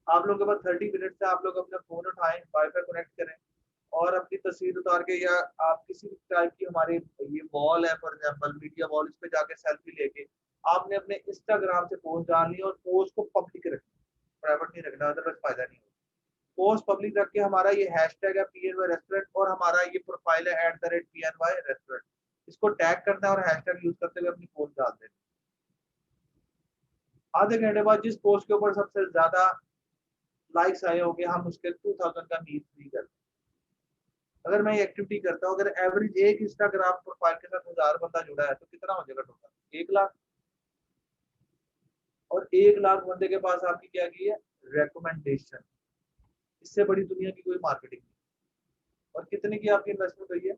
आप लोग के पास 30 मिनट से आप लोग अपना फोन उठाएं, वाईफाई कनेक्ट करें और अपनी तस्वीर उतार के, या आप किसी भी टाइप की हमारी ये वॉल है फॉर एग्जाम्पल मीडिया वॉल, इस पे जाके सेल्फी लेके आपने अपने इंस्टाग्राम से पोस्ट डालनी है, और पोस्ट को पब्लिक रखना, प्राइवेट नहीं रखना, अदरवाइज फायदा नहीं होगा। पोस्ट पब्लिक रख के हमारा ये हैशटैग है PNY रेस्टोरेंट, और हमारा ये प्रोफाइल है @PNY रेस्टोरेंट, इसको टैग करना है और हैशटैग यूज करते हुए अपनी पोस्ट डाल देना। आधे घंटे बाद जिस पोस्ट के ऊपर सबसे ज्यादा लाइक्स आए होंगे, हम उसके 2000 का मीट फ्री करते हैं। अगर मैं ये एक्टिविटी करता हूँ, अगर एवरेज एक इंस्टाग्राम प्रोफाइल के साथ 1000 बंदा जुड़ा है तो कितना हो जाएगा टोटल, 1 लाख। और 1 लाख बंदे के पास आपकी क्या की है, रेकमेंडेशन। इससे बड़ी दुनिया की कोई मार्केटिंग नहीं। और कितने की आपकी इन्वेस्टमेंट हुई है,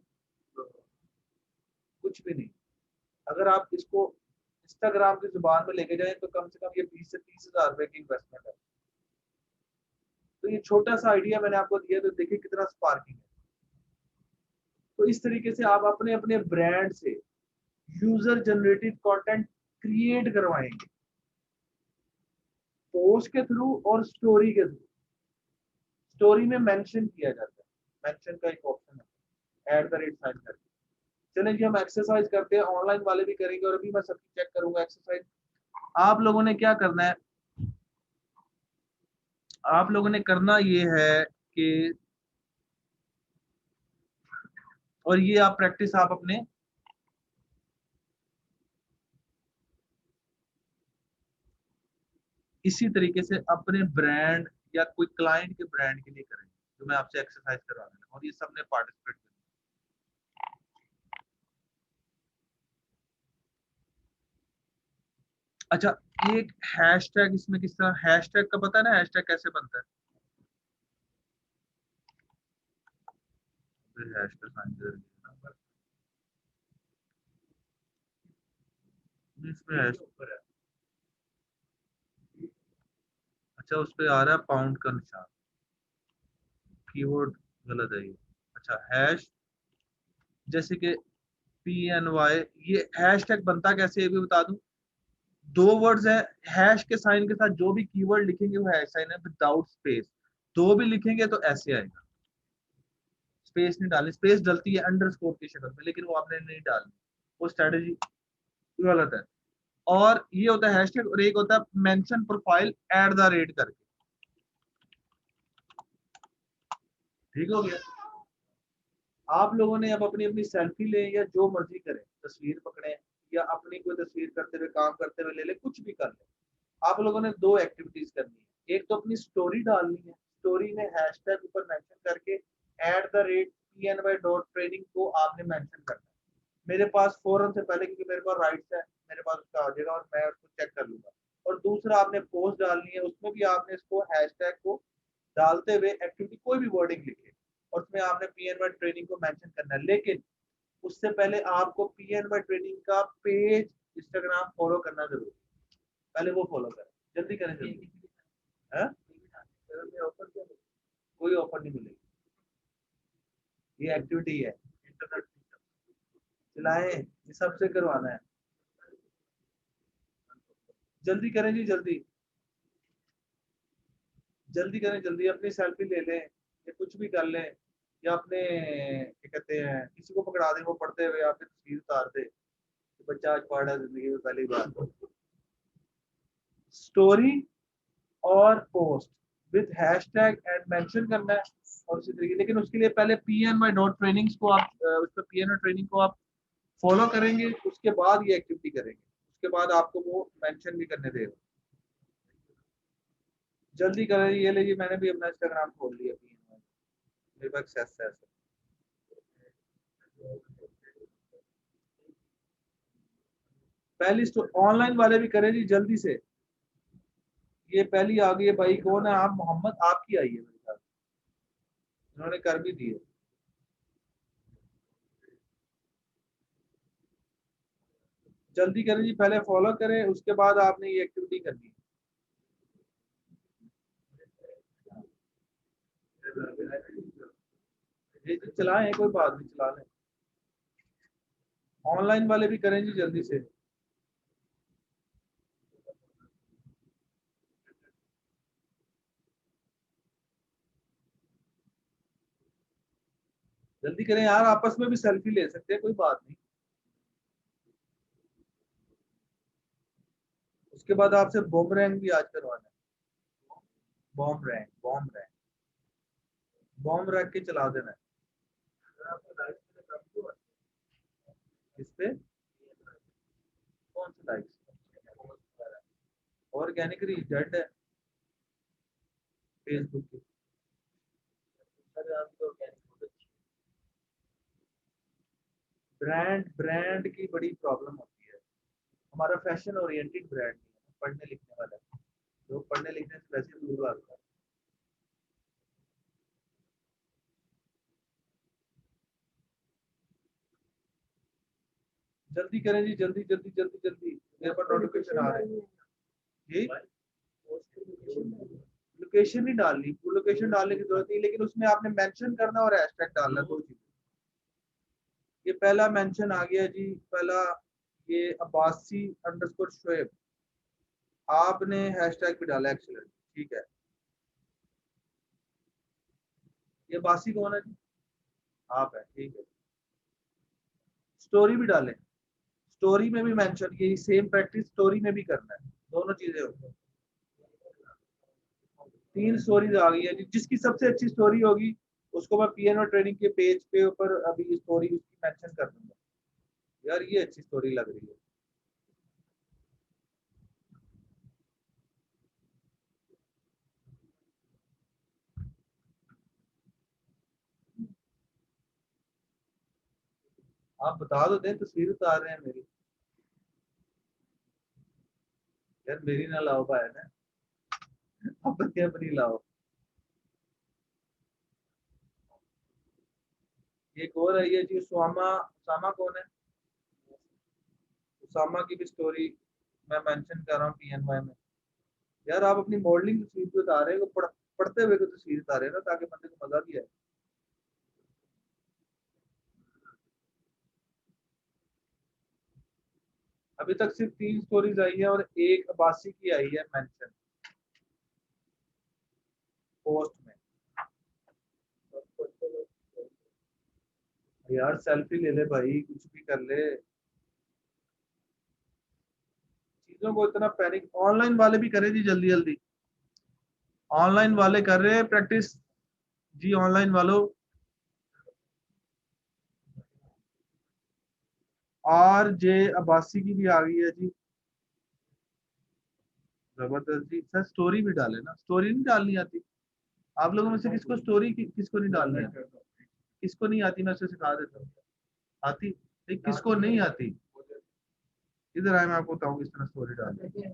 कुछ भी नहीं। अगर आप इसको इंस्टाग्राम की जुबान में लेके जाए तो कम से कम ये 20 से 30 हजार रुपए की इन्वेस्टमेंट है। तो तो ये छोटा सा आइडिया मैंने आपको दिया, तो देखिए कितना स्पार्किंग है। तो इस तरीके से आप अपने अपने ब्रांड से यूजर जनरेटेड कंटेंट क्रिएट करवाएंगे, पोस्ट के थ्रू और स्टोरी के थ्रू। स्टोरी में मेंशन किया जाता है, मेंशन का एक ऑप्शन है @ साइन करके। चलें जी, हम एक्सरसाइज करते हैं, ऑनलाइन वाले भी करेंगे और अभी मैं सबकी चेक करूंगा एक्सरसाइज। आप लोगों ने क्या करना है, आप लोगों ने करना ये है कि, और ये आप प्रैक्टिस आप अपने इसी तरीके से अपने ब्रांड या कोई क्लाइंट के ब्रांड के लिए करेंगे, जो मैं आपसे एक्सरसाइज करवा रहा हूँ, और ये सबने पार्टिसिपेट करना। अच्छा, एक हैशटैग इसमें किस तरह, हैशटैग का पता है ना, हैशटैग कैसे बनता है? इसमें अच्छा, उस पे आ रहा है पाउंड का निशान, कीवर्ड गलत है ये। अच्छा, हैश जैसे कि PNY, ये हैशटैग बनता कैसे ये भी बता दूं। 2 वर्ड्स है, हैश के साइन के साथ जो भी कीवर्ड लिखेंगे वो हैश साइन है, विदाउट स्पेस। 2 भी लिखेंगे तो ऐसे आएगा, स्पेस नहीं डालनी, स्पेस डलती है अंडरस्कोर की शक्ल में, लेकिन वो आपने नहीं डालनी, वो स्ट्रेटजी गलत है। और ये होता है हैशटैग, और एक होता है मेंशन प्रोफाइल @ करके। ठीक हो गया। आप लोगों ने अब अपनी अपनी सेल्फी लें या जो मर्जी करें, तस्वीर पकड़े या अपनी कोई तस्वीर करते हुए काम करते हुए ले ले, कुछ भी कर ले। आप लोगों ने 2 एक्टिविटीज करनी है, एक तो अपनी स्टोरी डालनी है, स्टोरी में हैशटैग ऊपर मेंशन करके @pny.training को आपने मेंशन करना है। मेरे पास फौरन से पहले, क्योंकि मेरे पास राइट्स है, मेरे पास उसका आ जाएगा और मैं उसको चेक कर लूंगा। और दूसरा, आपने पोस्ट डालनी है, उसमें भी आपने इसको हैशटैग को डालते हुए एक्टिविटी कोई भी वर्डिंग लिखे, और उसमें आपने PNY ट्रेनिंग को मेंशन करना है। लेकिन उससे पहले आपको PNY ट्रेनिंग का पेज इंस्टाग्राम फॉलो करना जरूरी है, पहले वो फॉलो करें, जल्दी करें जल्दी। है कोई ऑफर नहीं मिलेगी, ये एक्टिविटी है, इंटरनेट चलाएं, ये सबसे करवाना है। जल्दी करें जी, जल्दी जल्दी करें, जल्दी अपनी सेल्फी ले लें या कुछ भी कर लें, या अपने क्या कहते हैं किसी को पकड़ा दें, वो पढ़ते हुए आपकी तस्वीर उतार दे, तो बच्चा आज पढ़ रहा है जिंदगी में पहली बार। स्टोरी और post with hashtag and mention करना है, और उसी तरीके, लेकिन उसके लिए पहले PNY.trainings को आप उस पर PNY ट्रेनिंग को आप फॉलो करेंगे, उसके बाद ये एक्टिविटी करेंगे, उसके बाद आपको वो मेंशन भी करने देगा। जल्दी करें, ये लीजिए, मैंने भी अपना इंस्टाग्राम खोल लिया, मेरे पास एक्सेस है। पहली ऑनलाइन वाले भी करें जी जल्दी से। ये पहली आ गई है भाई, कौन है आप? मोहम्मद, आपकी आई है मेरे साथ, उन्होंने कर भी दिए। जल्दी करें जी, पहले फॉलो करें, उसके बाद आपने ये एक्टिविटी करनी है। ये तो चलाएं, कोई बात नहीं, चला लें। ऑनलाइन वाले भी करें जी जल्दी से। जल्दी करें यार, आपस में भी सेल्फी ले सकते हैं, कोई बात नहीं। उसके बाद आपसे बॉम भी आज करवाना है, बॉम रैंक के चला देना है। इस पे कौन सा लाइक्स? ऑर्गेनिक रीच डेड है फेसबुक की। ब्रांड की बड़ी प्रॉब्लम होती है, हमारा फैशन ओरिएंटेड ब्रांड नहीं है, पढ़ने लिखने वाला है, लोग पढ़ने लिखने से वैसे दूर भागता है। जल्दी करें जी, जल्दी जल्दी जल्दी जल्दी, मेरे पर नोटिफिकेशन आ रहे हैं जी। लोकेशन नहीं डालनी, वो लोकेशन डालने की जरूरत नहीं, लेकिन उसमें आपने मेंशन करना और हैशटैग डालना, दो चीजें। ये पहला मेंशन आ गया जी, पहला ये अब्बासी अंडरस्कोर शोएब, आपने हैशटैग भी डाला, एक्सीलेंट, ठीक है। ये अब्बासी कौन है जी? आप है, ठीक है। स्टोरी भी डालें, स्टोरी में भी मेंशन, ये सेम प्रैक्टिस स्टोरी में भी करना है, दोनों चीजें होती हैं। 3 स्टोरीज आ गई है जी, जिसकी सबसे अच्छी स्टोरी होगी उसको मैं पीएनओ ट्रेनिंग के पेज पे ऊपर अभी स्टोरी उसकी मेंशन कर दूंगा। यार ये अच्छी स्टोरी लग रही है। आप बता दो, दें तस्वीर उतार रहे हैं मेरी। यार मेरी ना लाओ भाई ना, अपनी अपनी लाओ। एक और है ये जी, उसामा, उसामा कौन है? उसामा की भी स्टोरी मैं मेंशन कर रहा हूँ पीएनवाई में। यार आप अपनी मॉडलिंग तस्वीर पे उतार रहे हो, पढ़ते हुए को तस्वीर उतारे ना, ताकि बंदे को मजा भी आए। अभी तक सिर्फ 3 स्टोरीज आई है और एक अब्बासी की आई है मेंशन पोस्ट में। यार सेल्फी ले ले भाई, कुछ भी कर ले, चीजों को इतना पैनिक। ऑनलाइन वाले भी करे जी जल्दी जल्दी, ऑनलाइन वाले कर रहे हैं प्रैक्टिस जी, ऑनलाइन वालों। आर जे अब्बासी की भी आ गई है जी, जबरदस्त जी। सर स्टोरी भी डाले ना, स्टोरी नहीं डालनी आती आप लोगों में से किसको स्टोरी किसको नहीं डालनी आती? किसको नहीं आती, मैं उसे सिखा देता हूँ। आती? नहीं, किसको नहीं आती? इधर आए, मैं आपको बताऊँ किस तरह स्टोरी डालनी।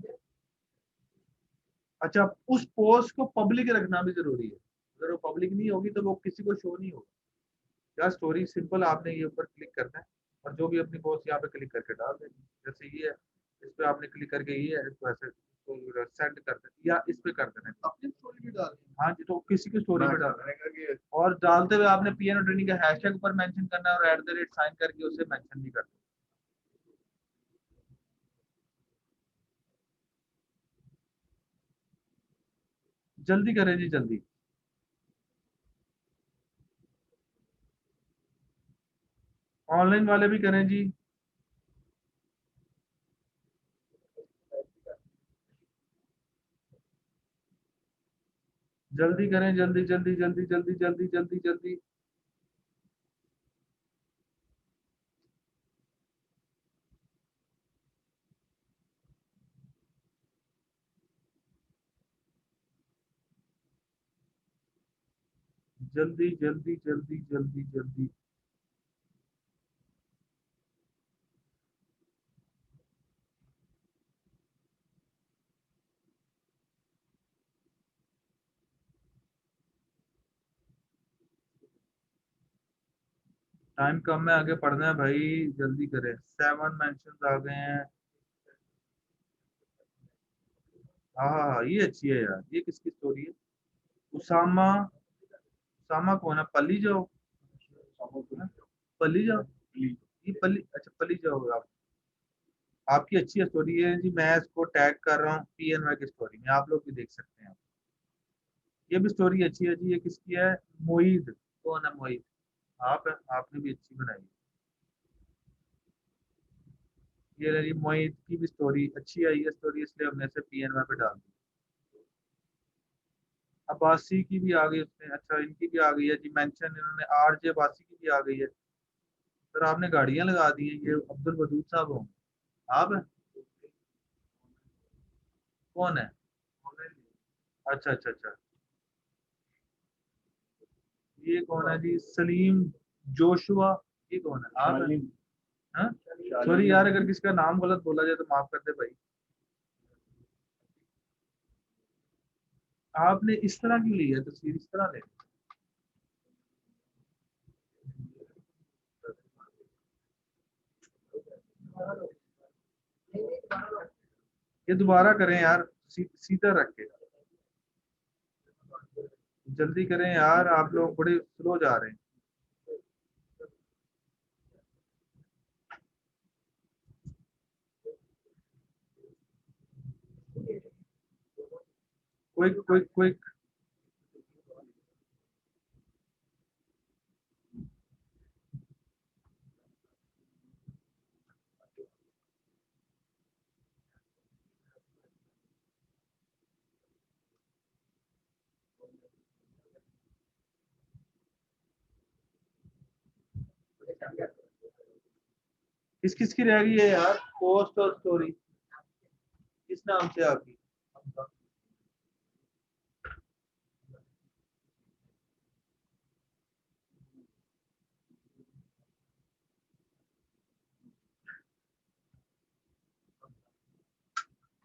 अच्छा, उस पोस्ट को पब्लिक रखना भी जरूरी है, अगर वो पब्लिक नहीं होगी तो वो किसी को शो नहीं होगा। यार स्टोरी सिंपल, आपने ये ऊपर क्लिक करना है और जो भी अपनी पोस्ट यहाँ पे क्लिक करके डाल देनी। जैसे ये है, इस पे आपने क्लिक करके ये है, इसको ऐसे सेंड कर देना या इस पे कर देना है। अपनी स्टोरी भी डालनी है, हाँ जी, तो किसी की स्टोरी में डालना है। और डालते हुए आपने पीएनओ ट्रेनिंग का हैशटैग ऊपर मेंशन करना है और @साइन करके उसे मेंशन भी करना है। जल्दी करें जी, जल्दी। ऑनलाइन वाले भी करें जी। जल्दी करें, जल्दी जल्दी जल्दी जल्दी जल्दी जल्दी जल्दी। जल्दी जल्दी जल्दी जल्दी जल्दी। टाइम कम है, आगे पढ़ना है भाई, जल्दी करें। 7 मेंशंस आ गए हैं। हाँ हाँ हाँ, ये अच्छी है यार। ये किसकी स्टोरी है? उसामा, उसामा कौन है? पल्ली जाओ, पल्ली जाओ, ये पल्ली, अच्छा पल्ली जाओ आप। आपकी अच्छी स्टोरी है जी, मैं इसको टैग कर रहा हूँ पीएनवाई की स्टोरी में, आप लोग भी देख सकते हैं। ये भी स्टोरी अच्छी है जी। ये किसकी है? मोईद, कौन है मोईद? आप है, आपने भी अच्छी बनाई है। ये रही मोईद की भी स्टोरी, अच्छी आई है स्टोरी, इसलिए हमने इसे पीएनवाई पे डाल दी। अब्बासी की भी आ गई उसमें, अच्छा इनकी भी आ गई है जी मेंशन, इन्होंने आरजे अब्बासी की भी आ गई है। सर आपने गाड़ियां लगा दी हैं, ये अब्दुल वदूद साहब हो? आप है? कौन है? अच्छा अच्छा अच्छा, ये कौन है जी? सलीम जोशुआ, ये कौन है? आप है? हाँ, सॉरी यार अगर किसी का नाम गलत बोला जाए तो माफ कर दे भाई। आपने इस तरह क्यों ली है तस्वीर? इस तरह ले, ये दोबारा करें यार, सीधा रख के। जल्दी करें यार, आप लोग बड़े स्लो जा रहे हैं। Quick quick quick. किस किस की रह गई है यार पोस्ट और स्टोरी? किस नाम से आपकी?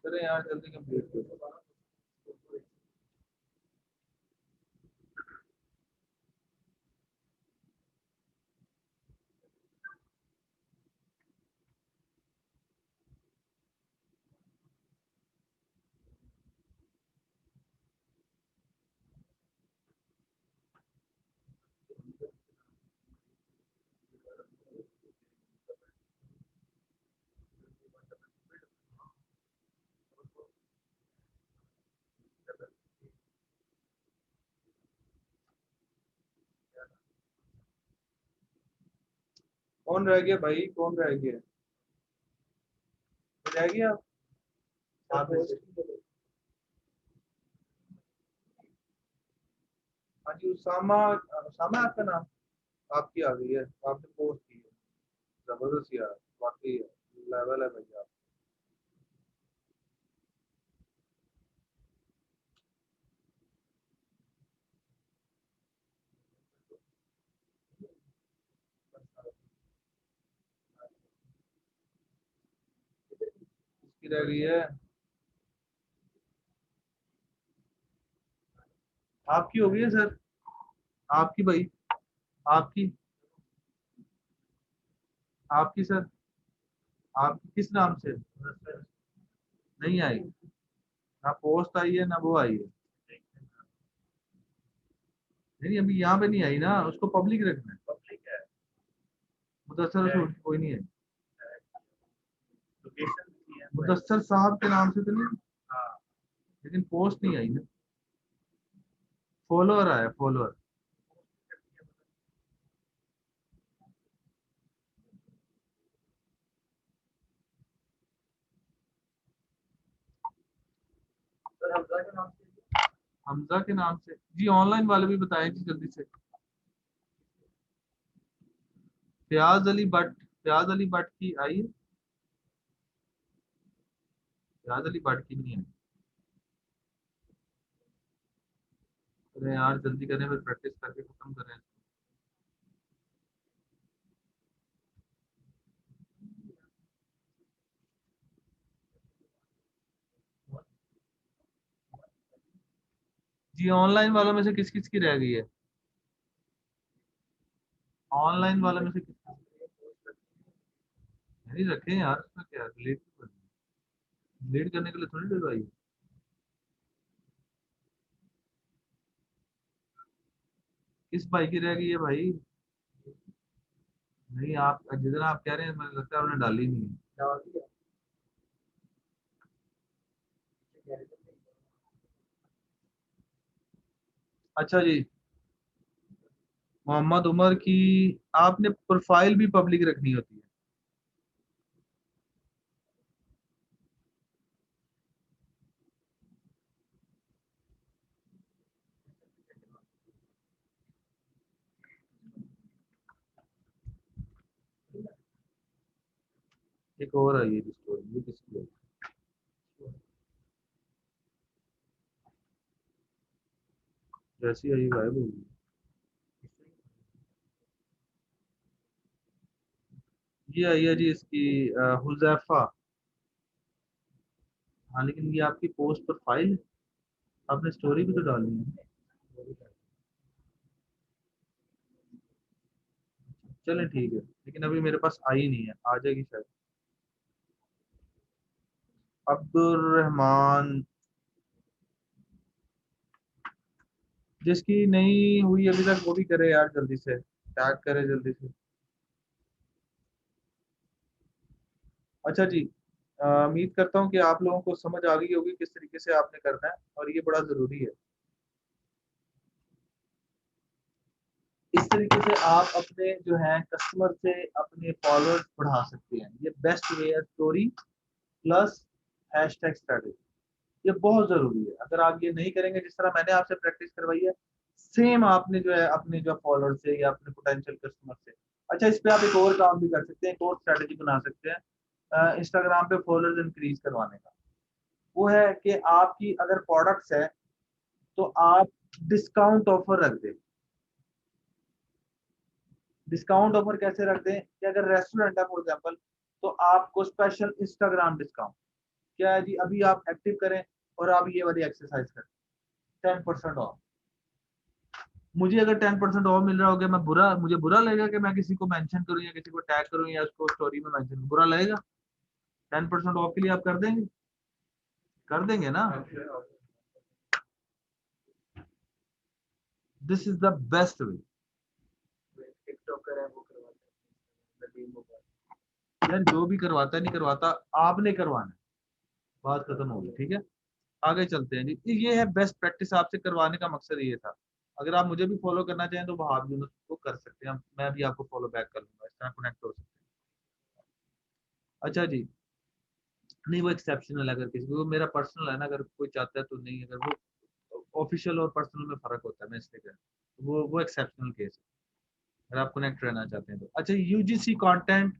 चले यार जल्दी कंप्लीट करो। कौन रह गया भाई, कौन रह गया? रह गया आप में से? हाँ जी उसामा, उसामा है आपका नाम? आपकी आ गई है, आपने पोस्ट की है। जबरदस्त यार, वाकई लेवल है भैया। इसकी रह गई है। आपकी हो गई है सर, आपकी भाई, आपकी, आपकी सर, आपकी किस नाम से? नहीं आई ना, पोस्ट आई है ना वो आई है। नहीं अभी यहाँ पे नहीं आई ना, उसको पब्लिक रखना है। पब्लिक है, मुदस्सर सूट कोई नहीं है। लोकेशन भी है। मुदस्सर साहब के नाम से तो नहीं, हाँ, लेकिन पोस्ट नहीं आई ना। फॉलोअर आया, फॉलोअर। सर हमजा के नाम से हमजा के नाम से जी, ऑनलाइन वाले भी बताएं जी जल्दी से। फयाज अली भट्ट, फयाज अली भट्ट की आई है? फयाज अली भट्ट की नहीं है। अरे यार जल्दी करें, फिर प्रैक्टिस करके खत्म करें। जी ऑनलाइन वालों में से किस किस की रह गई है? ऑनलाइन वालों में से किस नहीं रखे यार, उसका क्या डिलीट, डिलीट करने के लिए थोड़ी डलवाई है। किस भाई की रह गई है भाई? नहीं आप जितना आप कह रहे हैं मुझे लगता है आपने डाली नहीं है। डाल दिया। अच्छा जी, मोहम्मद उमर की, आपने प्रोफाइल भी पब्लिक रखनी होती है। एक और आई है स्टोरी, ये किसकी है? जैसी आई गायब हो गई। ये आई है जी इसकी, हुजैफा। हाँ लेकिन ये आपकी पोस्ट प्रोफाइल है, आपने स्टोरी भी तो डालनी है। चलें ठीक है, लेकिन अभी मेरे पास आई नहीं है, आ जाएगी शायद। अब्दुल रहमान, जिसकी नहीं हुई अभी तक वो भी करे यार, जल्दी से टैग करे जल्दी से। अच्छा जी, उम्मीद करता हूँ कि आप लोगों को समझ आ गई होगी किस तरीके से आपने करना है, और ये बड़ा ज़रूरी है। इस तरीके से आप अपने जो है कस्टमर से अपने फॉलोअर्स बढ़ा सकते हैं। ये बेस्ट वे है, स्टोरी प्लस हैशटैग स्ट्रेटजी। ये बहुत ज़रूरी है। अगर आप ये नहीं करेंगे, जिस तरह मैंने आपसे प्रैक्टिस करवाई है, सेम आपने जो है अपने जो फॉलोअर से या अपने पोटेंशियल कस्टमर से। अच्छा, इस पे आप एक और काम भी कर सकते हैं, एक और स्ट्रेटजी बना सकते हैं इंस्टाग्राम पे फॉलोअर्स इंक्रीज करवाने का। वो है कि आपकी अगर प्रोडक्ट्स है तो आप डिस्काउंट ऑफर रख दें। डिस्काउंट ऑफर कैसे रख दें कि अगर रेस्टोरेंट है फॉर एग्जांपल, तो आपको स्पेशल इंस्टाग्राम डिस्काउंट। क्या है जी, अभी आप एक्टिव करें और आप ये वाली एक्सरसाइज करें, 10% ऑफ। मुझे अगर 10% ऑफ मिल रहा होगा, मुझे बुरा लगेगा कि मैं किसी को मेंशन करूं या किसी को टैग करूं या उसको स्टोरी में मेंशन, बुरा लगेगा? 10% ऑफ के लिए आप कर देंगे? कर देंगे ना? This is the best way. TikToker है वो करवाते हैं, नदीम मुबारक। यार जो भी करवाता है नहीं करवाता, आपने करवाना है। बात खत्म होगी, ठीक है? आगे चलते हैं जी। ये है बेस्ट प्रैक्टिस, आपसे करवाने का मकसद ये था। अगर आप मुझे भी फॉलो करना चाहें तो वहाब यूनुस को कर सकते हैं, मैं भी आपको फॉलो बैक कर लूंगा, इस तरह कनेक्ट हो सकते हैं। अच्छा जी, नहीं वो एक्सेप्शनल है, अगर किसी को, मेरा पर्सनल है ना, अगर कोई चाहता है तो नहीं, अगर वो ऑफिशियल और पर्सनल में फर्क होता है, मैं इसलिए कह रहा हूं। वो एक्सेप्शनल केस है, अगर आप कनेक्ट रहना चाहते हैं तो। अच्छा, यूजीसी कंटेंट,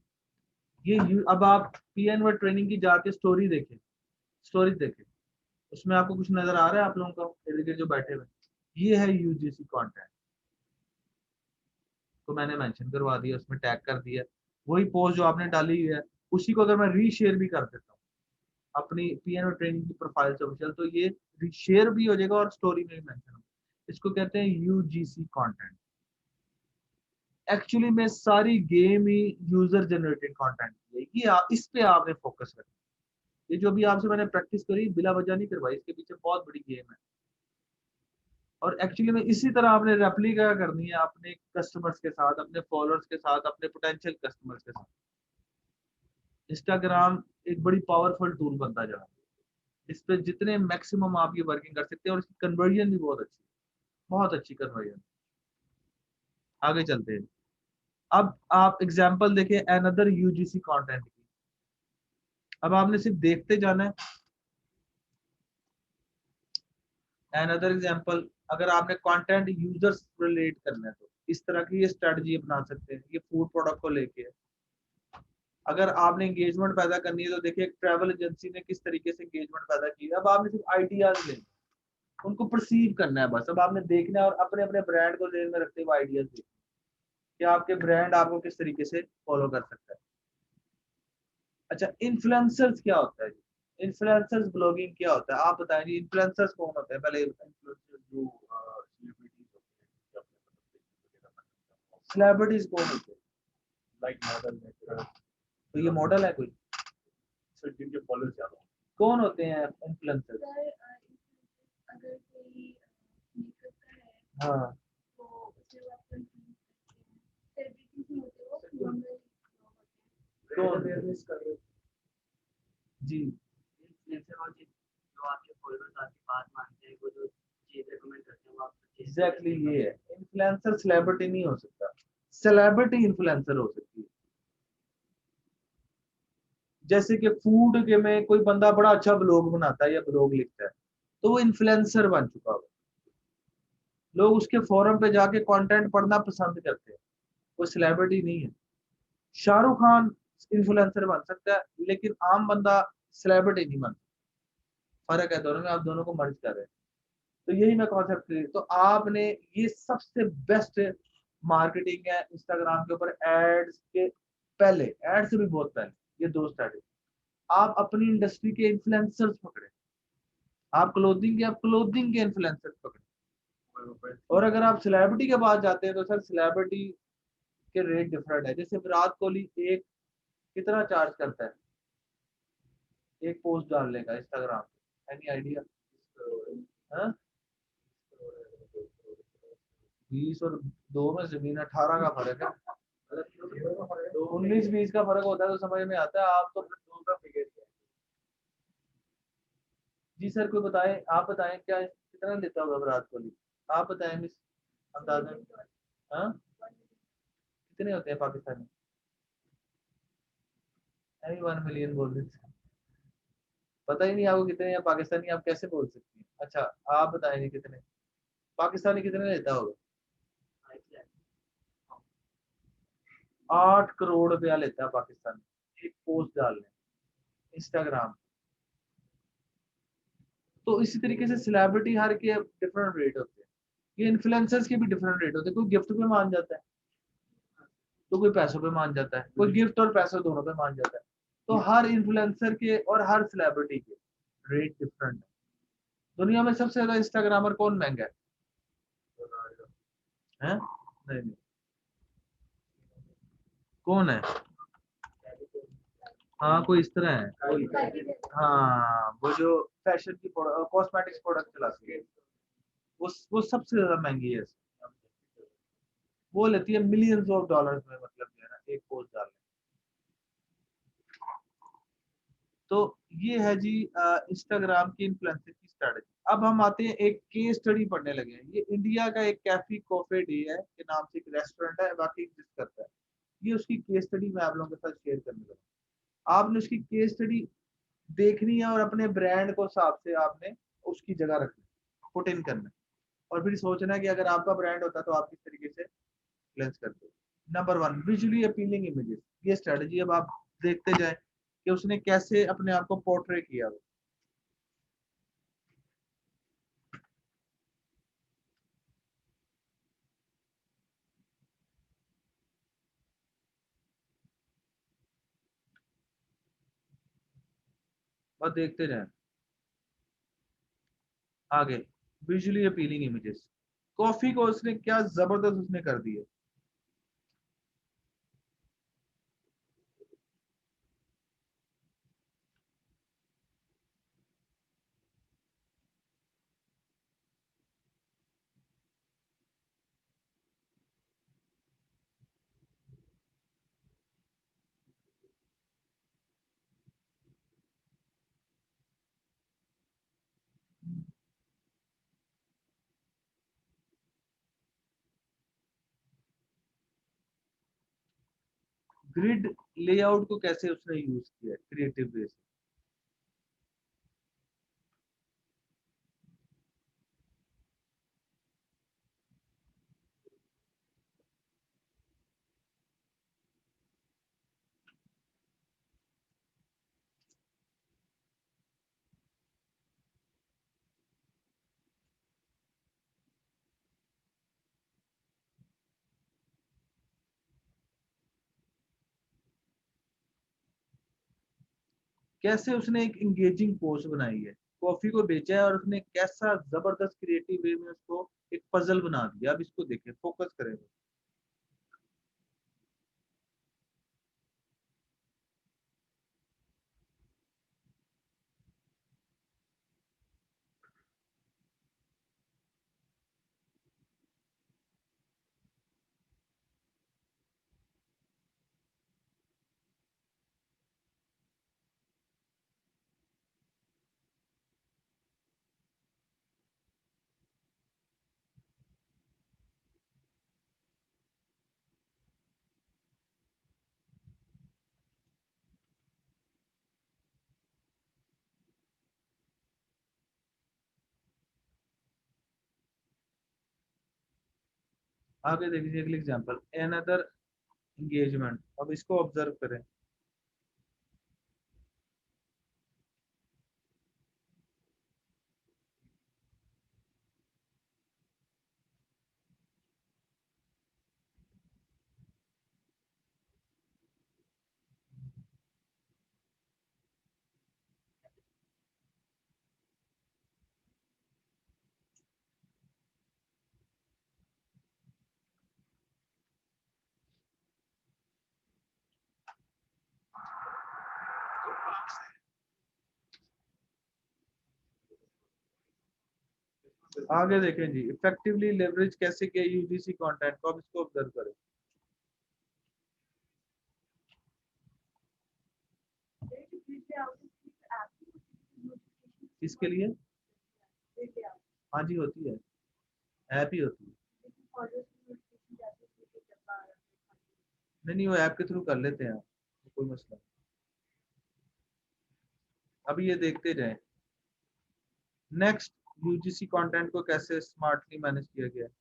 अब आप पीएन वर्ड ट्रेनिंग की जाके स्टोरी देखें, स्टोरीज देखें, उसमें आपको कुछ नजर आ रहा है? आप लोगों को इर्द गिर्द जो बैठे हुए, ये है यूजीसी कंटेंट, तो मैंने मेंशन करवा दिया, उसमें टैग कर दिया। वही पोस्ट जो आपने डाली हुई है, उसी को अगर मैं रीशेयर भी कर देता हूँ अपनी पीएनओ ट्रेनिंग की प्रोफाइल से ऑफिशियल, तो ये शेयर भी हो जाएगा और स्टोरी में भी मेंशन होगा। इसको कहते हैं यूजीसी कंटेंट। एक्चुअली में सारी गेम ही यूजर जनरेटेड कंटेंट है, इस पे आपने फोकस रखना। ये जो भी आपसे मैंने प्रैक्टिस करी बिला वजह नहीं करवाई, इसके पीछे बहुत बड़ी गेम है। और एक्चुअली में इसी तरह आपने रेप्लिका करनी है अपने कस्टमर्स के साथ, अपने फॉलोअर्स के साथ, अपने पोटेंशियल कस्टमर्स के साथ। इंस्टाग्राम एक बड़ी पावरफुल टूल बनता जा रहा है। इस पे जितने मैक्सिमम आप ये वर्किंग कर सकते हैं, और इसकी कन्वर्जन भी बहुत अच्छी है, बहुत अच्छी कन्वर्जन। आगे चलते हैं। अब आप एग्जांपल देखें अनदर यूजीसी कंटेंट की। अब आपने सिर्फ देखते जाना है। अनदर एग्जांपल, अगर आपने कंटेंट यूजर्स रिलेट करना है तो इस तरह की ये स्ट्रेटजी बना सकते हैं। ये फूड प्रोडक्ट को लेके है। अगर आपने एंगेजमेंट पैदा करनी है तो देखिए एक ट्रैवल एजेंसी ने किस तरीके से एंगेजमेंट पैदा की है। अब आपने सिर्फ आइडियाज लेने, उनको परसीव करना है बस। अब आपने देखना है और अपने अपने ब्रांड को ध्यान में रखते हुए आइडियाज देखना कि आपके ब्रांड आपको किस तरीके से फॉलो कर सकता है। अच्छा, इन्फ्लुएंसर्स क्या होता है जी? इन्फ्लुएंसर्स ब्लॉगिंग क्या होता है, आप बताएं जी। इन्फ्लुएंसर्स कौन होते हैं पहले? सेलिब्रिटीज कौन होते हैं? लाइक मॉडल, तो ये मॉडल है कोई? सर जिनके फॉलोअर्स ज्यादा हो। कौन होते हैं इन्फ्लुएंसर्स? सर अगर कोई मेकअप का है हाँ, तो उसे वो अपन सेलिब्रिटीज नहीं होते, वो नॉर्मल तो अवेयरनेस कर रहे हो जी इन्फ्लुएंसर, और जो आपके फॉलोअर्स आपकी बात मानते हैं, वो जो चीज रिकमेंड करते हैं वो आप एग्जैक्टली ये है। इन्फ्लुएंसर सेलिब्रिटी नहीं हो सकता, सेलिब्रिटी इन्फ्लुएंसर हो सकती है। जैसे कि फूड के में कोई बंदा बड़ा अच्छा ब्लॉग बनाता है या ब्लॉग लिखता है, तो वो इन्फ्लुएंसर बन चुका हो। लोग उसके फोरम पे जाके कंटेंट पढ़ना पसंद करते हैं, वो सेलिब्रिटी नहीं है। शाहरुख खान इन्फ्लुएंसर बन सकता है, लेकिन आम बंदा सेलिब्रिटी नहीं बन सकता। फर्क है दोनों में, आप दोनों को मर्ज कर रहे हैं। तो यही मैं कॉन्सेप्ट, तो आपने ये सबसे बेस्ट मार्केटिंग है इंस्टाग्राम के ऊपर एड्स के पहले, एड्स से भी बहुत पहले। ये दो स्ट्रैटेजी, आप अपनी इंडस्ट्री के इन्फ्लुएंसर्स पकड़े। आप क्लोथिंग के इन्फ्लुएंसर्स पकड़े। और अगर आप सेलिब्रिटी के पास जाते हैं तो सर सेलिब्रिटी के रेट डिफरेंट है। जैसे विराट कोहली एक कितना चार्ज करता है एक पोस्ट डालने का इंस्टाग्राम पे? Any idea? हाँ, 20 और 2 में जमीन 18 का फर्क है। 19-20 का फर्क होता है तो समझ में आता है। आप तो 2 का फिगर किया। जी सर कोई बताए, आप बताएं क्या कितना लेता होगा विराट कोहली, आप बताएं मिस अंदाजन। हाँ कितने होते हैं पाकिस्तानी? 1 मिलियन बोल रहे थे। पता ही नहीं आपको कितने हैं पाकिस्तानी, आप कैसे बोल सकती हैं? अच्छा आप बताएंगे कितने पाकिस्तानी कितने लेता होगा? 8 करोड़ रुपया लेता है पाकिस्तानी एक पोस्ट डालने इंस्टाग्राम। तो इसी तरीके से सेलिब्रिटी हर के डिफरेंट रेट होते हैं, ये इन्फ्लुएंसर्स के भी डिफरेंट रेट होते हैं। कोई गिफ्ट पे मान जाता है तो कोई पैसों पे मान जाता है, कोई गिफ्ट और पैसों दोनों पे मान जाता है। तो हर इन्फ्लुएंसर के और हर सेलिब्रिटी के रेट डिफरेंट है। दुनिया में सबसे ज्यादा इंस्टाग्रामर कौन महंगा है? नहीं नहीं, कौन है? हाँ कोई इस तरह है कोई, हाँ वो जो फैशन की कॉस्मेटिक्स प्रोडक्ट चलाती है, वो सबसे ज्यादा महंगी है। वो लेती है मिलियंस ऑफ डॉलर्स में, मतलब जो है ना एक पोस्ट डालने। तो ये है जी इंस्टाग्राम की इन्फ्लुएंसर की स्ट्रेटजी। अब हम आते हैं एक केस स्टडी पढ़ने लगे हैं। ये इंडिया का एक कैफे कॉफे डे है के नाम से एक रेस्टोरेंट है, बाकी एग्जिस्ट करता है। ये उसकी केस स्टडी मैं आप लोगों के साथ शेयर करने लगा। आपने उसकी केस स्टडी देखनी है और अपने ब्रांड को हिसाब से आपने उसकी जगह रखनी, पुट इन करना है, और फिर सोचना है कि अगर आपका ब्रांड होता तो आप किस तरीके से इन्फ्लुएंस करते हो। Number 1 visually appealing images. ये स्ट्रेटजी अब आप देखते जाए कि उसने कैसे अपने आप को पोर्ट्रे किया हो। और देखते जाए आगे, विजुअली अपीलिंग इमेजेस। कॉफी को उसने क्या जबरदस्त उसने कर दिया। ग्रिड लेआउट को कैसे उसने यूज किया क्रिएटिव वे से। कैसे उसने एक इंगेजिंग पोस्ट बनाई है, कॉफी को बेचा है और उसने कैसा जबरदस्त क्रिएटिव वे में उसको एक पजल बना दिया। अब इसको देखें, फोकस करें। आगे देखिए अगले एग्जांपल, अनदर एंगेजमेंट। अब इसको ऑब्जर्व करें। आगे देखें जी, इफेक्टिवली लेवरेज कैसे किया यूजीसी कंटेंट को, अब इसको ऑब्जर्व करें। किसके लिए? हाँ जी होती है, ऐप ही होती है। नहीं वो ऐप के थ्रू कर लेते हैं, कोई मसला नहीं। अभी ये देखते जाएं। नेक्स्ट, यूजीसी कंटेंट को कैसे स्मार्टली मैनेज किया गया है।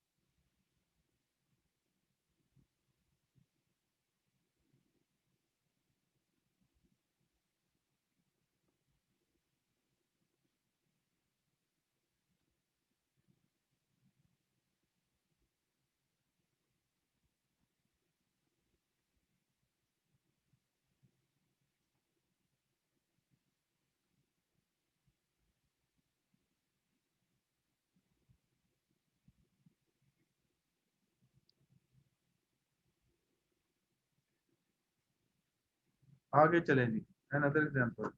आगे चलें जी, अनदर एग्जांपल।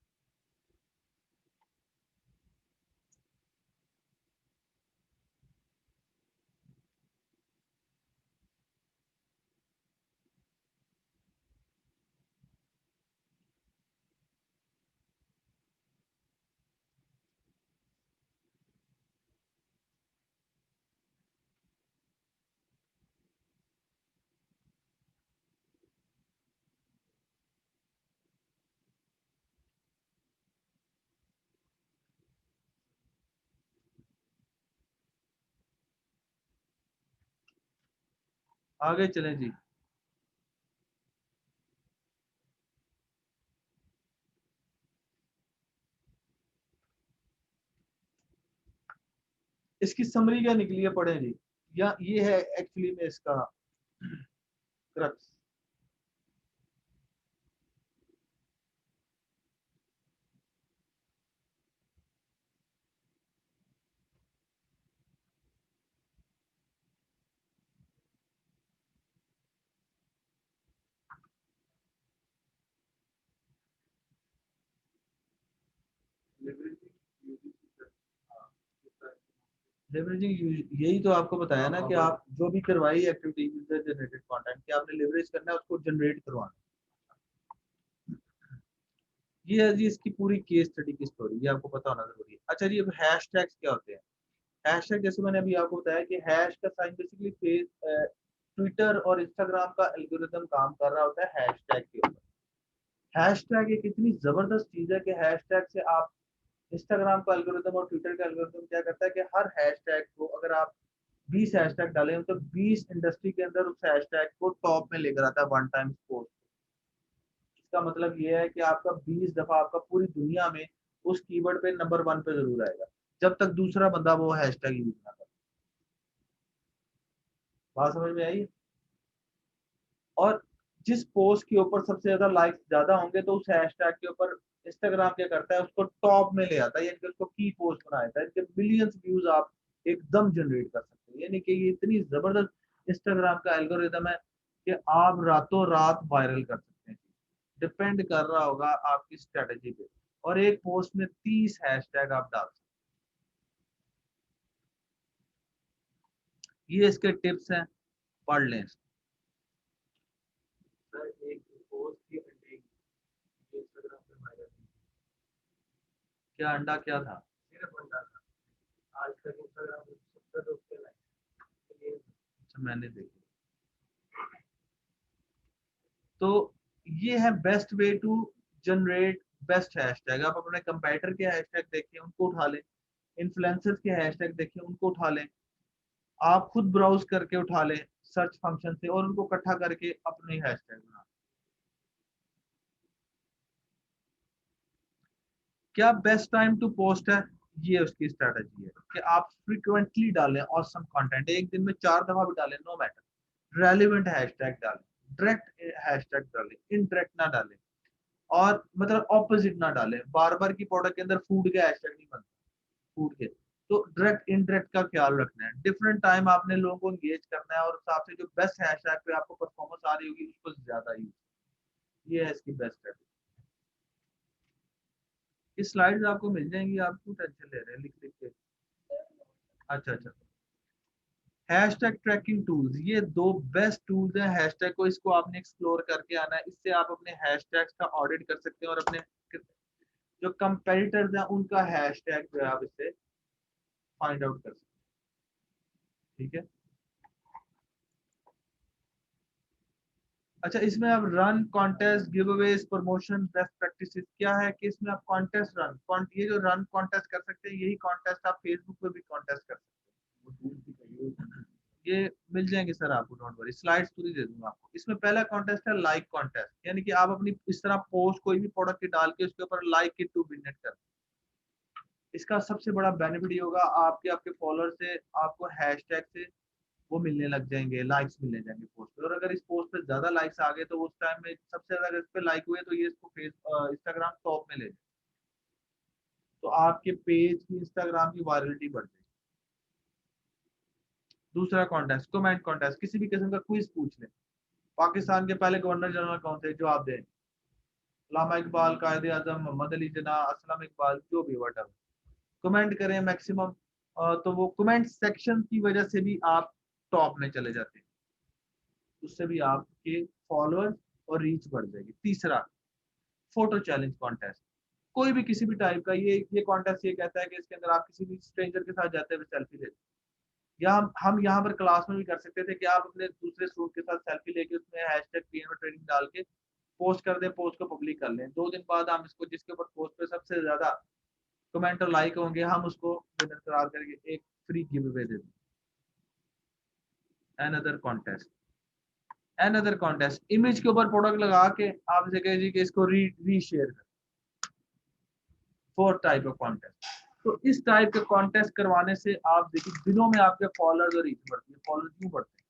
आगे चलें जी। इसकी समरी क्या निकली है, पढ़ें जी। या ये है एक्चुअली में इसका क्रक्स। लेवरेजिंग यही तो आपको बताया ना कि आप जो भी करवाई एक्टिविटी यूजर जनरेटेड कंटेंट की, आपने लेवरेज करना है, उसको जनरेट करवाना है। ये है जी इसकी पूरी केस स्टडी की स्टोरी, ये आपको पता होना जरूरी है। अच्छा जी, अब हैशटैग्स क्या होते हैं। हैशटैग जैसे मैंने अभी आपको बताया कि हैश का साइन बेसिकली फेस ट्विटर और इंस्टाग्राम का एल्गोरिदम काम कर रहा होता है हैशटैग के ऊपर। हैशटैग एक इतनी जबरदस्त चीज है कि हैशटैग से आप इंस्टाग्राम का एल्गोरिदम और ट्विटर का एल्गोरिदम क्या करता है कि हर हैशटैग को अगर आप 20 हैशटैग डालें तो 20 इंडस्ट्री के अंदर उस हैशटैग को टॉप में लेकर आता है वन टाइम पोस्ट। इसका मतलब ये है कि आपका 20 दफा आपका पूरी दुनिया में उस कीवर्ड पे नंबर 1 पे जरूर आएगा, जब तक दूसरा बंदा वो हैशटैग यूज ना करे। बात समझ में आई? और जिस पोस्ट के ऊपर सबसे ज्यादा लाइक्स ज्यादा होंगे तो उस हैशटैग के ऊपर इंस्टाग्राम क्या करता है, उसको टॉप में ले आता है, यानी कि उसको की पोस्ट बना देता है। इसके मिलियंस व्यूज आप एकदम जनरेट कर सकते हैं। यानी कि ये इतनी जबरदस्त इंस्टाग्राम का एल्गोरिदम है कि आप रातों रात वायरल कर सकते हैं। डिपेंड कर रहा होगा आपकी स्ट्रेटेजी पे। और एक पोस्ट में 30 हैशटैग आप डाल सकते हैं। ये इसके टिप्स हैं, पढ़ लें। सर एक पोस्ट की अंडे इंस्टाग्राम पे वायरल क्या अंडा क्या था? सिर्फ अंडा था। आज तक इंस्टाग्राम पे 70 उसके लाइक। अच्छा मैंने देखा। तो ये है best way to generate best hashtag. आप अपने कंपेटिटर के हैशटैग देखिए, उनको उठा लें। इन्फ्लुएंसर्स के हैशटैग देखिए, उनको उठा लें। आप खुद ब्राउज करके उठा लें सर्च फंक्शन से और उनको इकट्ठा करके अपने हैशटैग बना। क्या बेस्ट टाइम टू पोस्ट है, ये उसकी स्ट्रेटजी है कि आप फ्रीक्वेंटली डालें ऑसम कंटेंट। एक दिन में 4 दफा भी डालें, नो मैटर। रेलिवेंट हैशटैग डालें, डायरेक्ट हैशटैग डालें, इनडायरेक्ट ना डालें। और मतलब ऑपोजिट ना डालें। बार बार की प्रोडक्ट के अंदर फूड का हैशटैग नहीं बनता, फूड के। तो डायरेक्ट इनडायरेक्ट का ख्याल रखना है। डिफरेंट टाइम आपने लोगों को एंगेज करना है और उस हिसाब से जो बेस्ट हैशटैग पे आपको परफॉर्मेंस आ रही होगी उसको ज्यादा यूज। ये है इसकी बेस्ट है। ये स्लाइड्स आपको मिल जाएंगी, आप क्यों टेंशन ले रहे हैं लिख लिख के। अच्छा अच्छा, हैशटैग ट्रैकिंग टूल्स, ये दो बेस्ट टूल्स हैं हैशटैग को, इसको आपने एक्सप्लोर करके आना है। इससे आप अपने हैशटैग्स का ऑडिट कर सकते हैं और अपने जो कंपेटिटर्स हैं उनका हैशटैग जो है आप इससे फाइंड आउट कर सकते हैं। ठीक है, अच्छा इसमें आप run contest, give Awez, promotion, best practices, क्या है कि इसमें आप कॉन्टेस्ट रन, ये जो रन कॉन्टेस्ट कर सकते हैं यही कॉन्टेस्ट आप फेसबुक पे भी कॉन्टेस्ट कर सकते हैं। ये मिल जाएंगे सर आपको, डोंट वरी, स्लाइड्स पूरी दे दूंगा आपको। इसमें पहला कॉन्टेस्ट है लाइक कॉन्टेस्ट, यानी कि आप अपनी इस तरह पोस्ट कोई भी प्रोडक्ट की डाल के उसके ऊपर like it to win it कर। इसका सबसे बड़ा बेनिफिट ये होगा आपके आपके फॉलोअर से आपको हैशटैग से वो मिलने लग जाएंगे, लाइक्स मिलने जाएंगे पोस्ट पे। और अगर इस पोस्ट पे ज्यादा लाइक्स आ गए तो उस टाइम में सबसे ज्यादा अगर इस पे लाइक हुए तो ये इसको फेस इंस्टाग्राम टॉप में ले जाए, तो आपके पेज की इंस्टाग्राम की वायरलिटी बढ़ जाएगी। दूसरा कॉन्टेस्ट, कमेंट कॉन्टेस्ट, किसी भी किस्म का क्विज पूछ लें, पाकिस्तान के पहले गवर्नर जनरल कौन थे, जवाब दें, लामा इकबाल, कायदे आजम, मोहम्मद अली जिन्ना, असलम इकबाल, जो भी वट कमेंट करें मैक्सिमम, तो वो कमेंट सेक्शन की वजह से भी आप टॉप में चले जाते हैं, उससे भी आपके फॉलोअर्स और रीच बढ़ जाएगी। तीसरा, फोटो चैलेंज कॉन्टेस्ट, कोई भी किसी भी टाइप का, ये कॉन्टेस्ट ये कहता है कि इसके अंदर आप किसी भी स्ट्रेंजर के साथ जाते हुए सेल्फी लेते, या हम यहाँ पर क्लास में भी कर सकते थे कि आप अपने दूसरे स्टूडेंट के साथ सेल्फी लेके उसमें हैशटैग पीएनओ ट्रेनिंग डाल के पोस्ट कर दें, पोस्ट को पब्लिक कर लें। 2 दिन बाद हम इसको, जिसके ऊपर पोस्ट पे सबसे ज्यादा कमेंट और लाइक होंगे, हम उसको विनर करार करके एक फ्री गिव अवे दे दें। अनदर कॉन्टेस्ट, इमेज के ऊपर प्रोडक्ट लगा के आप इसे कह जी कि इसको रीशेयर कर। 4 टाइप ऑफ कॉन्टेस्ट। तो इस टाइप के कॉन्टेस्ट करवाने से आप देखिए दिनों में आपके फॉलोअर्स और रीच बढ़ती है। फॉलोअर्स क्यों बढ़ते हैं?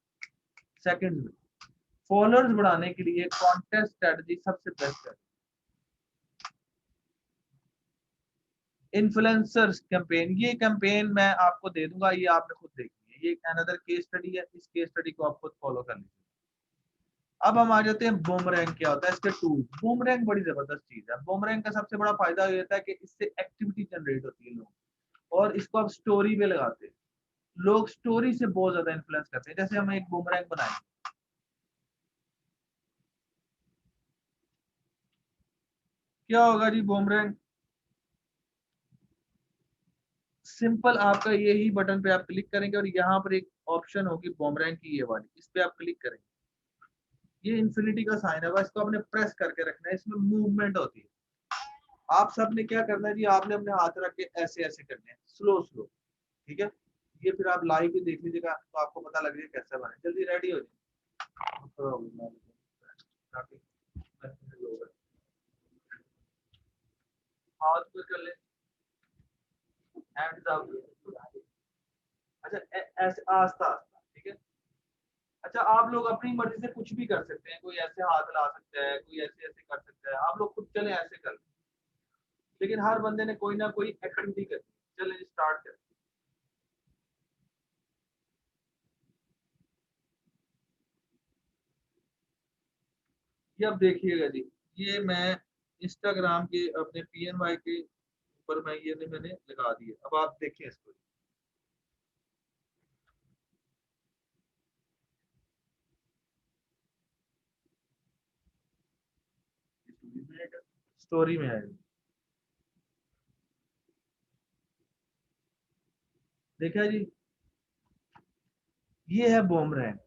सेकंड में फॉलोअर्स बढ़ाने के लिए कॉन्टेस्ट स्ट्रेटजी सबसे बेस्ट है। इन्फ्लुएंसर्स कैंपेन, ये कैंपेन मैं आपको दे दूंगा, ये आपने खुद देखनी है, ये अनदर केस स्टडी है, इस केस स्टडी को आप खुद फॉलो कर लीजिए। अब हम आ जाते हैं बूमरैंग, क्या होता है इसके टूल। बूमरैंग बड़ी जबरदस्त चीज है। बूमरैंग का सबसे बड़ा फायदा ये होता है कि इससे एक्टिविटी जनरेट होती है लोग, और इसको आप स्टोरी पे लगाते हैं, लोग स्टोरी से बहुत ज्यादा इन्फ्लुएंस करते हैं। जैसे हम एक बूमरैंग बनाएंगे, क्या होगा जी, बूमरैंग सिंपल, आपका यही बटन पे आप क्लिक करेंगे और यहाँ पर एक ऑप्शन होगी बूमरैंग की, ये वाली, इस पे आप क्लिक करेंगे, ये इन्फिनिटी का साइन है, बस इसको आपने प्रेस करके रखना है, इसमें मूवमेंट होती है। आप सबने क्या करना है जी, आपने अपने हाथ रख के ऐसे ऐसे करने हैं, स्लो स्लो, ठीक है। ये फिर आप लाइव भी देख लीजिएगा तो आपको पता लग जाएगा कैसे बने। जल्दी रेडी हो जाए, हाथ पे कर ले, हैंड्स अप, अच्छा ऐसे आस्ता आस्ता, ठीक है। अच्छा आप लोग अपनी मर्जी से कुछ भी कर सकते हैं, कोई ऐसे हाथ ला सकता है, कोई ऐसे ऐसे कर सकता है, आप लोग खुद चले ऐसे कर, लेकिन हर बंदे ने कोई ना कोई एक्टिविटी करनी। चले स्टार्ट करें। ये अब देखिएगा जी, ये मैं इंस्टाग्राम के अपने PNY के ऊपर मैंने लगा दिए। अब आप देखें इसको, स्टोरी में आएगा, देखा जी, ये है बूमरैंग।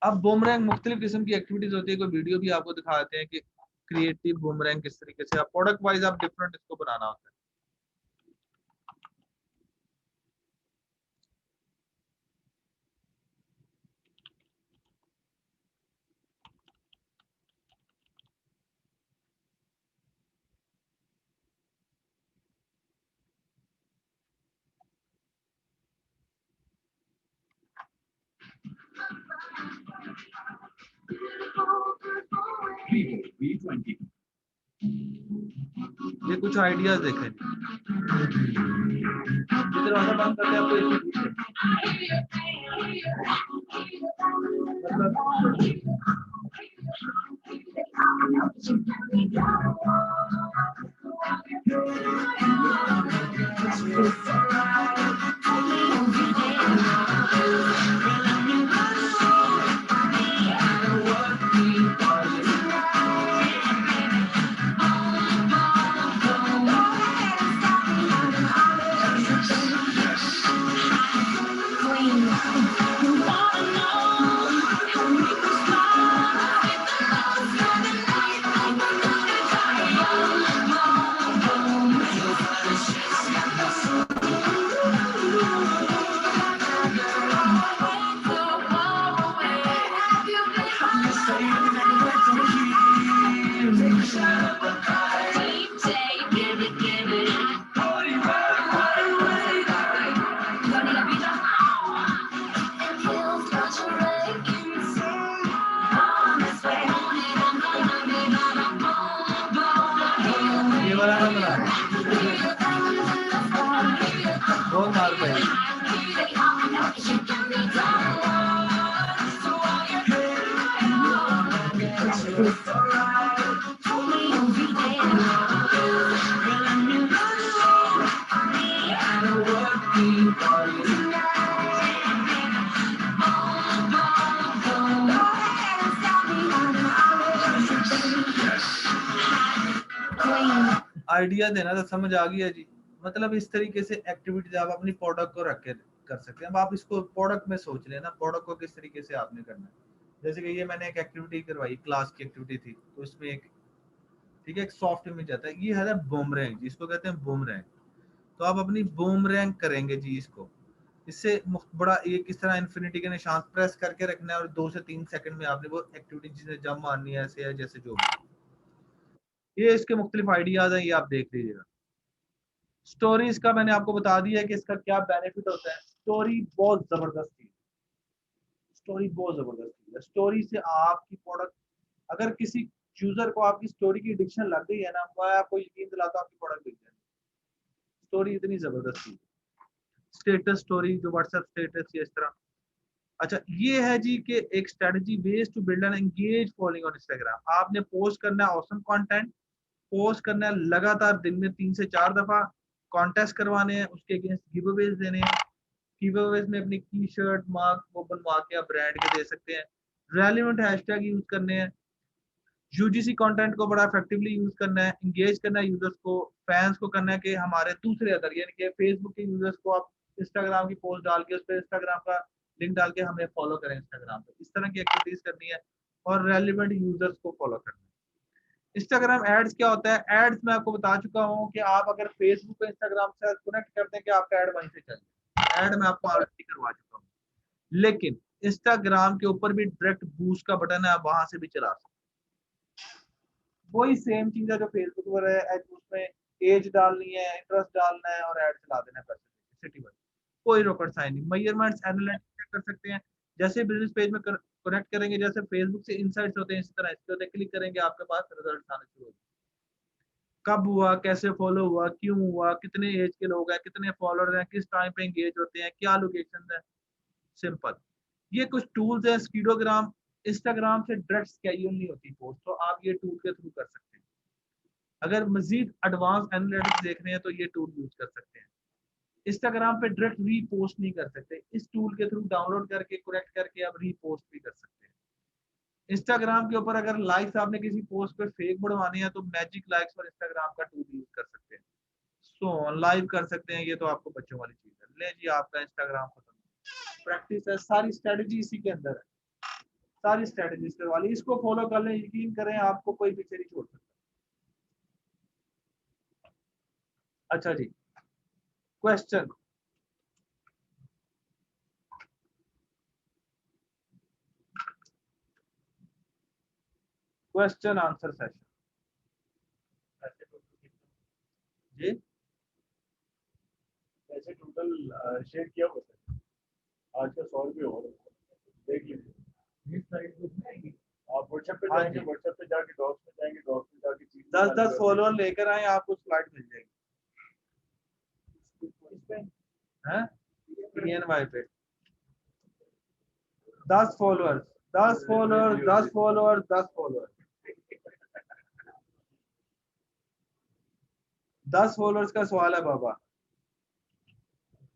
अब बूमरैंग मुख्तलिफ किस्म की एक्टिविटीज होती है, कोई वीडियो भी आपको दिखाते हैं कि क्रिएटिव बूमरैंग किस तरीके से आप प्रोडक्ट वाइज आप डिफरेंट इसको बनाना होता है। ये कुछ आइडियाज देखें, दरवाजा बंद करते हैं आपको बहुत मार पाएगी। आइडिया देना तो समझ आ गया जी। मतलब इस तरीके से एक्टिविटीज आप अपनी प्रोडक्ट को रख के कर सकते हैं। अब आप इसको प्रोडक्ट में सोच लेना, प्रोडक्ट को किस तरीके से आपने करना है। जैसे कि ये मैंने एक एक्टिविटी करवाई, क्लास की एक्टिविटी थी, तो इसमें एक ठीक है एक सॉफ्ट इमेज आता है, ये है बूमरैंग, जिसको कहते हैं बूमरैंग। तो आप अपनी बूमरैंग करेंगे जी इसको, इससे बड़ा एक इस तरह इन्फिनिटी के निशान प्रेस करके रखना है और 2 से 3 सेकंड में आपने वो एक्टिविटी जिसे जब मारनी है ऐसे है जैसे जो भी। ये इसके मुख्तलिफ आइडियाज हैं, ये आप देख लीजिएगा। स्टोरीज का मैंने आपको बता दिया है कि इसका क्या बेनिफिट होता है। स्टोरी बहुत जबरदस्त है, स्टोरी बहुत जबरदस्त है। स्टोरी से आपकी प्रोडक्ट, अगर किसी यूजर को आपकी स्टोरी की एडिक्शन लग गई है ना, मैं आपको यकीन दिलाता हूं आपकी प्रोडक्ट बिक जाएगी। स्टोरी इतनी जबरदस्त है। स्टेटस स्टोरी जो व्हाट्सएप स्टेटस या इस तरह। अच्छा ये है जी कि एक strategy based to build an engage following on Instagram. आपने पोस्ट करना है ऑसम कंटेंट, पोस्ट करना है लगातार दिन में 3 से 4 दफा, कॉन्टेस्ट करवाने हैं, उसके अगेंस्ट गिव अवेज देने हैं। गिव अवेज में अपनी टी शर्ट मार्क वो बनवा के आप ब्रांड के दे सकते हैं। रेलिवेंट हैशटैग यूज करने हैं, यूजीसी कंटेंट को बड़ा इफेक्टिवली यूज करना है, इंगेज करना है यूजर्स को, फैंस को करना है कि हमारे दूसरे अदर यानी कि फेसबुक के यूजर्स को आप इंस्टाग्राम की पोस्ट डाल के उस पर इंस्टाग्राम का लिंक डाल के हमें फॉलो करें इंस्टाग्राम पे। इस तरह की एक्टिविटीज करनी है और रेलिवेंट यूजर्स को फॉलो करना है। इंस्टाग्राम एड्स क्या होता है? एड्स मैं आपको बता चुका हूँ कि आप अगर फेसबुक पे इंस्टाग्राम से कनेक्ट करते हैं कि आपका एड वहीं से चले, एड मैं आपको ऑलरेडी करवा चुका हूँ। लेकिन इंस्टाग्राम के ऊपर भी डायरेक्ट बूस्ट का बटन है, आप वहां से भी चला सकते हैं। वही सेम चीज है जो फेसबुक पर है, उसमें एज डालनी है, इंटरेस्ट डालना है और ऐड चला देना है पैसे सिटी पर। कोई रॉकेट साइंस नहीं। मेजरमेंट्स एनालिटिक्स कर सकते हैं, जैसे बिजनेस पेज में कनेक्ट करेंगे, जैसे फेसबुक से इनसाइट्स होते हैं इसी तरह इसके होते, क्लिक करेंगे आपके पास रिजल्ट आने शुरू हो जाएंगे। कब हुआ, कैसे फॉलो हुआ, क्यों हुआ, कितने एज के लोग हैं, कितने फॉलोअर्स हैं, किस टाइम पे एंगेज होते हैं, क्या लोकेशन है। सिंपल। ये कुछ टूल्स हैं। स्कीडोग्राम इंस्टाग्राम से डायरेक्ट स्केड्यूल नहीं होती पोस्ट, तो आप ये टूल के थ्रू कर सकते हैं। अगर मजीद एडवांस एनालिटिक्स देखने हैं तो ये टूल यूज कर सकते हैं। इंस्टाग्राम पे डायरेक्ट रीपोस्ट नहीं कर सकते, इस टूल के थ्रू डाउनलोड करके करेक्ट करके आप रीपोस्ट भी कर सकते हैं। इंस्टाग्राम के ऊपर अगर लाइक्स आपने किसी पोस्ट पे फेक बढ़वाने हैं तो मैजिक लाइक्स पर इंस्टाग्राम का टूल यूज कर सकते हैं। सो लाइव कर सकते हैं, ये तो आपको बच्चों वाली चीज है। ले जी आपका इंस्टाग्राम खत्म। प्रैक्टिस है, सारी स्ट्रेटजी इसी के अंदर है, सारी स्ट्रेटजी इसके वाली। इसको फॉलो कर लें, यकीन करें आपको कोई पीछे नहीं छोड़ सकता। अच्छा जी, क्वेश्चन क्वेश्चन आंसर सेशन जी। ऐसे टोटल शेयर किया होता है आज का 100 रुपये और देख लीजिए। आप व्हाट्सएप पे जाएंगे, व्हाट्सएप पे जाके डॉक्स में जाएंगे, डॉक्स में जाके 10 फॉलोअर लेकर आए, आपको स्लाइड मिल जाएगी PNY पे। 10 followers 10 followers 10 followers 10 followers 10 followers का सवाल है बाबा।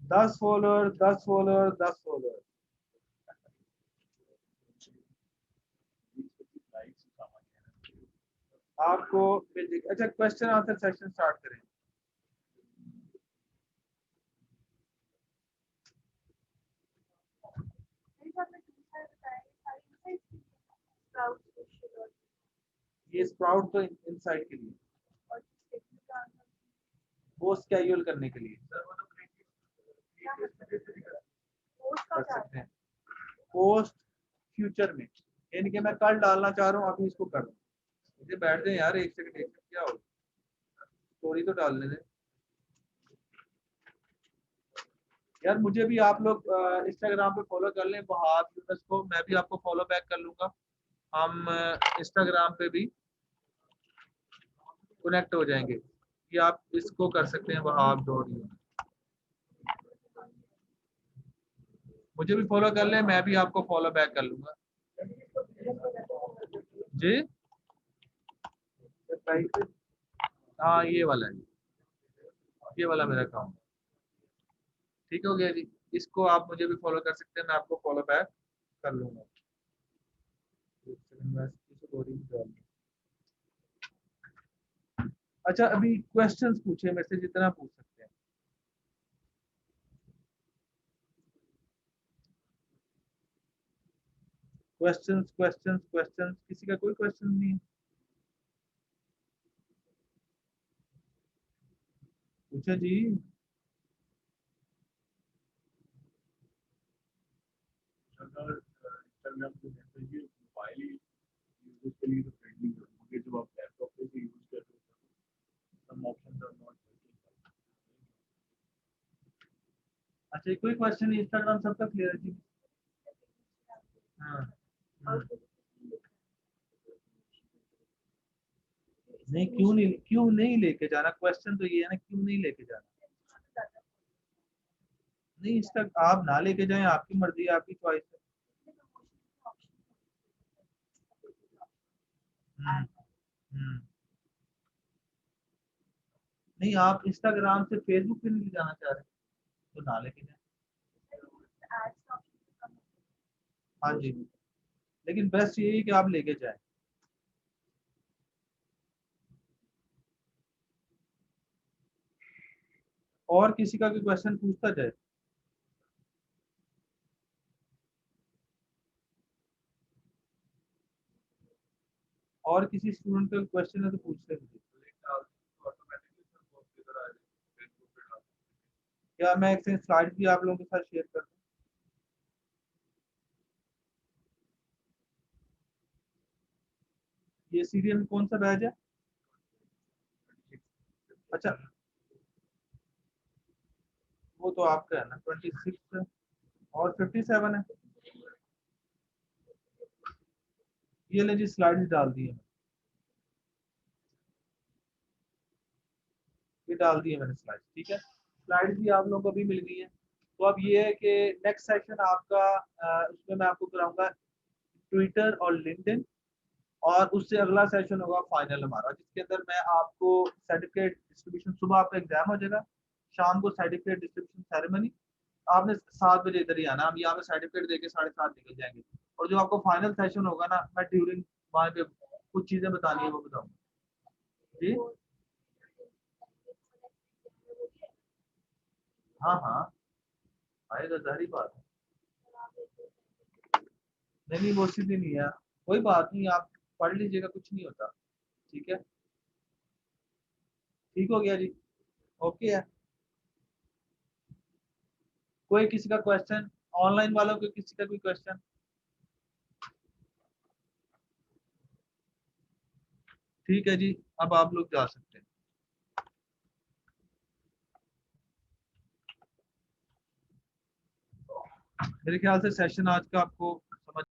10 फॉलोअर्स 10 फॉलोअर्स 10 फॉलोअर्स। आपको मिल जाएगी। अच्छा क्वेश्चन आंसर सेशन स्टार्ट करें। ये स्प्राउट तो इनसाइड के लिए, वो स्केड्यूल करने के लिए कर सकते हैं। पोस्ट फ्यूचर में, यानी कि मैं कल डालना चाह रहा हूँ, अभी इसको कर दूं। मुझे बैठ जाए यार, एक सेकंड क्या हो, स्टोरी तो डालने दें यार। मुझे भी आप लोग इंस्टाग्राम पे फॉलो कर लें, वहाब यूनस को, मैं भी आपको फॉलो बैक कर लूंगा। हम इंस्टाग्राम पे भी कनेक्ट हो जाएंगे। कि आप इसको कर सकते हैं वहाब.यूनस। मुझे भी फॉलो कर ले, मैं भी आपको फॉलो बैक कर लूंगा जी। हाँ ये वाला है, ये वाला मेरा अकाउंट। ठीक हो गया जी, इसको आप मुझे भी फॉलो कर सकते हैं, मैं आपको फॉलो बैक कर लूंगा। अच्छा अभी क्वेश्चंस पूछे मेरे से, जितना पूछ सकते हैं। क्वेश्चंस क्वेश्चंस क्वेश्चंस, किसी का कोई क्वेश्चन नहीं है? पूछे जी। अगर इंस्टाग्राम पे मैसेज मोबाइल यूजर्स के लिए तो फ्रेंडली है, मगर जब आप लैपटॉप पे से यूज कर रहे हो सम ऑप्शंस आर नॉट वर्किंग। अच्छा कोई क्वेश्चन नहीं, इंस्टाग्राम सबका क्लियर है जी। हाँ नहीं, क्यों नहीं लेके जाना, क्वेश्चन तो ये है ना, क्यों नहीं लेके जाना? नहीं इसका आप ना लेके जाएं, आपकी मर्जी है, आपकी चॉइस है। हम्म, हम्म। नहीं आप इंस्टाग्राम से फेसबुक पे नहीं ले जाना चाह रहे तो ना लेके जाएं। हाँ जी, लेकिन बेस्ट यही है कि आप लेके जाएं। और किसी का भी क्वेश्चन पूछता जाए। और किसी स्टूडेंट का क्वेश्चन है तो पूछ ले मुझे। क्या मैं एक स्लाइड भी आप लोगों के साथ शेयर कर दूं? ये सीरियल में कौन सा बैच है? अच्छा वो तो आपका है ना, 26 और 57 है। ये ले जी स्लाइड डाल दी है, ये डाल दी है मैंने स्लाइड। ठीक है, स्लाइड भी आप लोगों को भी मिल गई है। तो अब ये है कि नेक्स्ट सेशन आपका उसमें मैं आपको कराऊंगा ट्विटर और लिंक्डइन, और उससे अगला सेशन होगा फाइनल हमारा, जिसके अंदर मैं आपको सर्टिफिकेट डिस्ट्रीब्यूशन, सुबह आपका एग्जाम हो जाएगा, शाम को सर्टिफिकेट डिस्ट्रीब्यूशन सेरेमनी, आपने 7 बजे इधर ही आना, हम यहाँ पे सर्टिफिकेट देके 7:30 निकल जाएंगे। और जो आपको फाइनल सेशन होगा ना, मैं ड्यूरिंग वहाँ पे कुछ चीजें बतानी है वो बताऊंगा जी। हाँ हाँ आएगा, जाहिर बात है। नहीं वो सीधी नहीं है, कोई बात नहीं, आप पढ़ लीजिएगा, कुछ नहीं होता। ठीक है, ठीक हो गया जी, ओके है। कोई किसी का क्वेश्चन, ऑनलाइन वालों को किसी का कोई क्वेश्चन? ठीक है जी, अब आप लोग जा सकते हैं। मेरे ख्याल से सेशन आज का आपको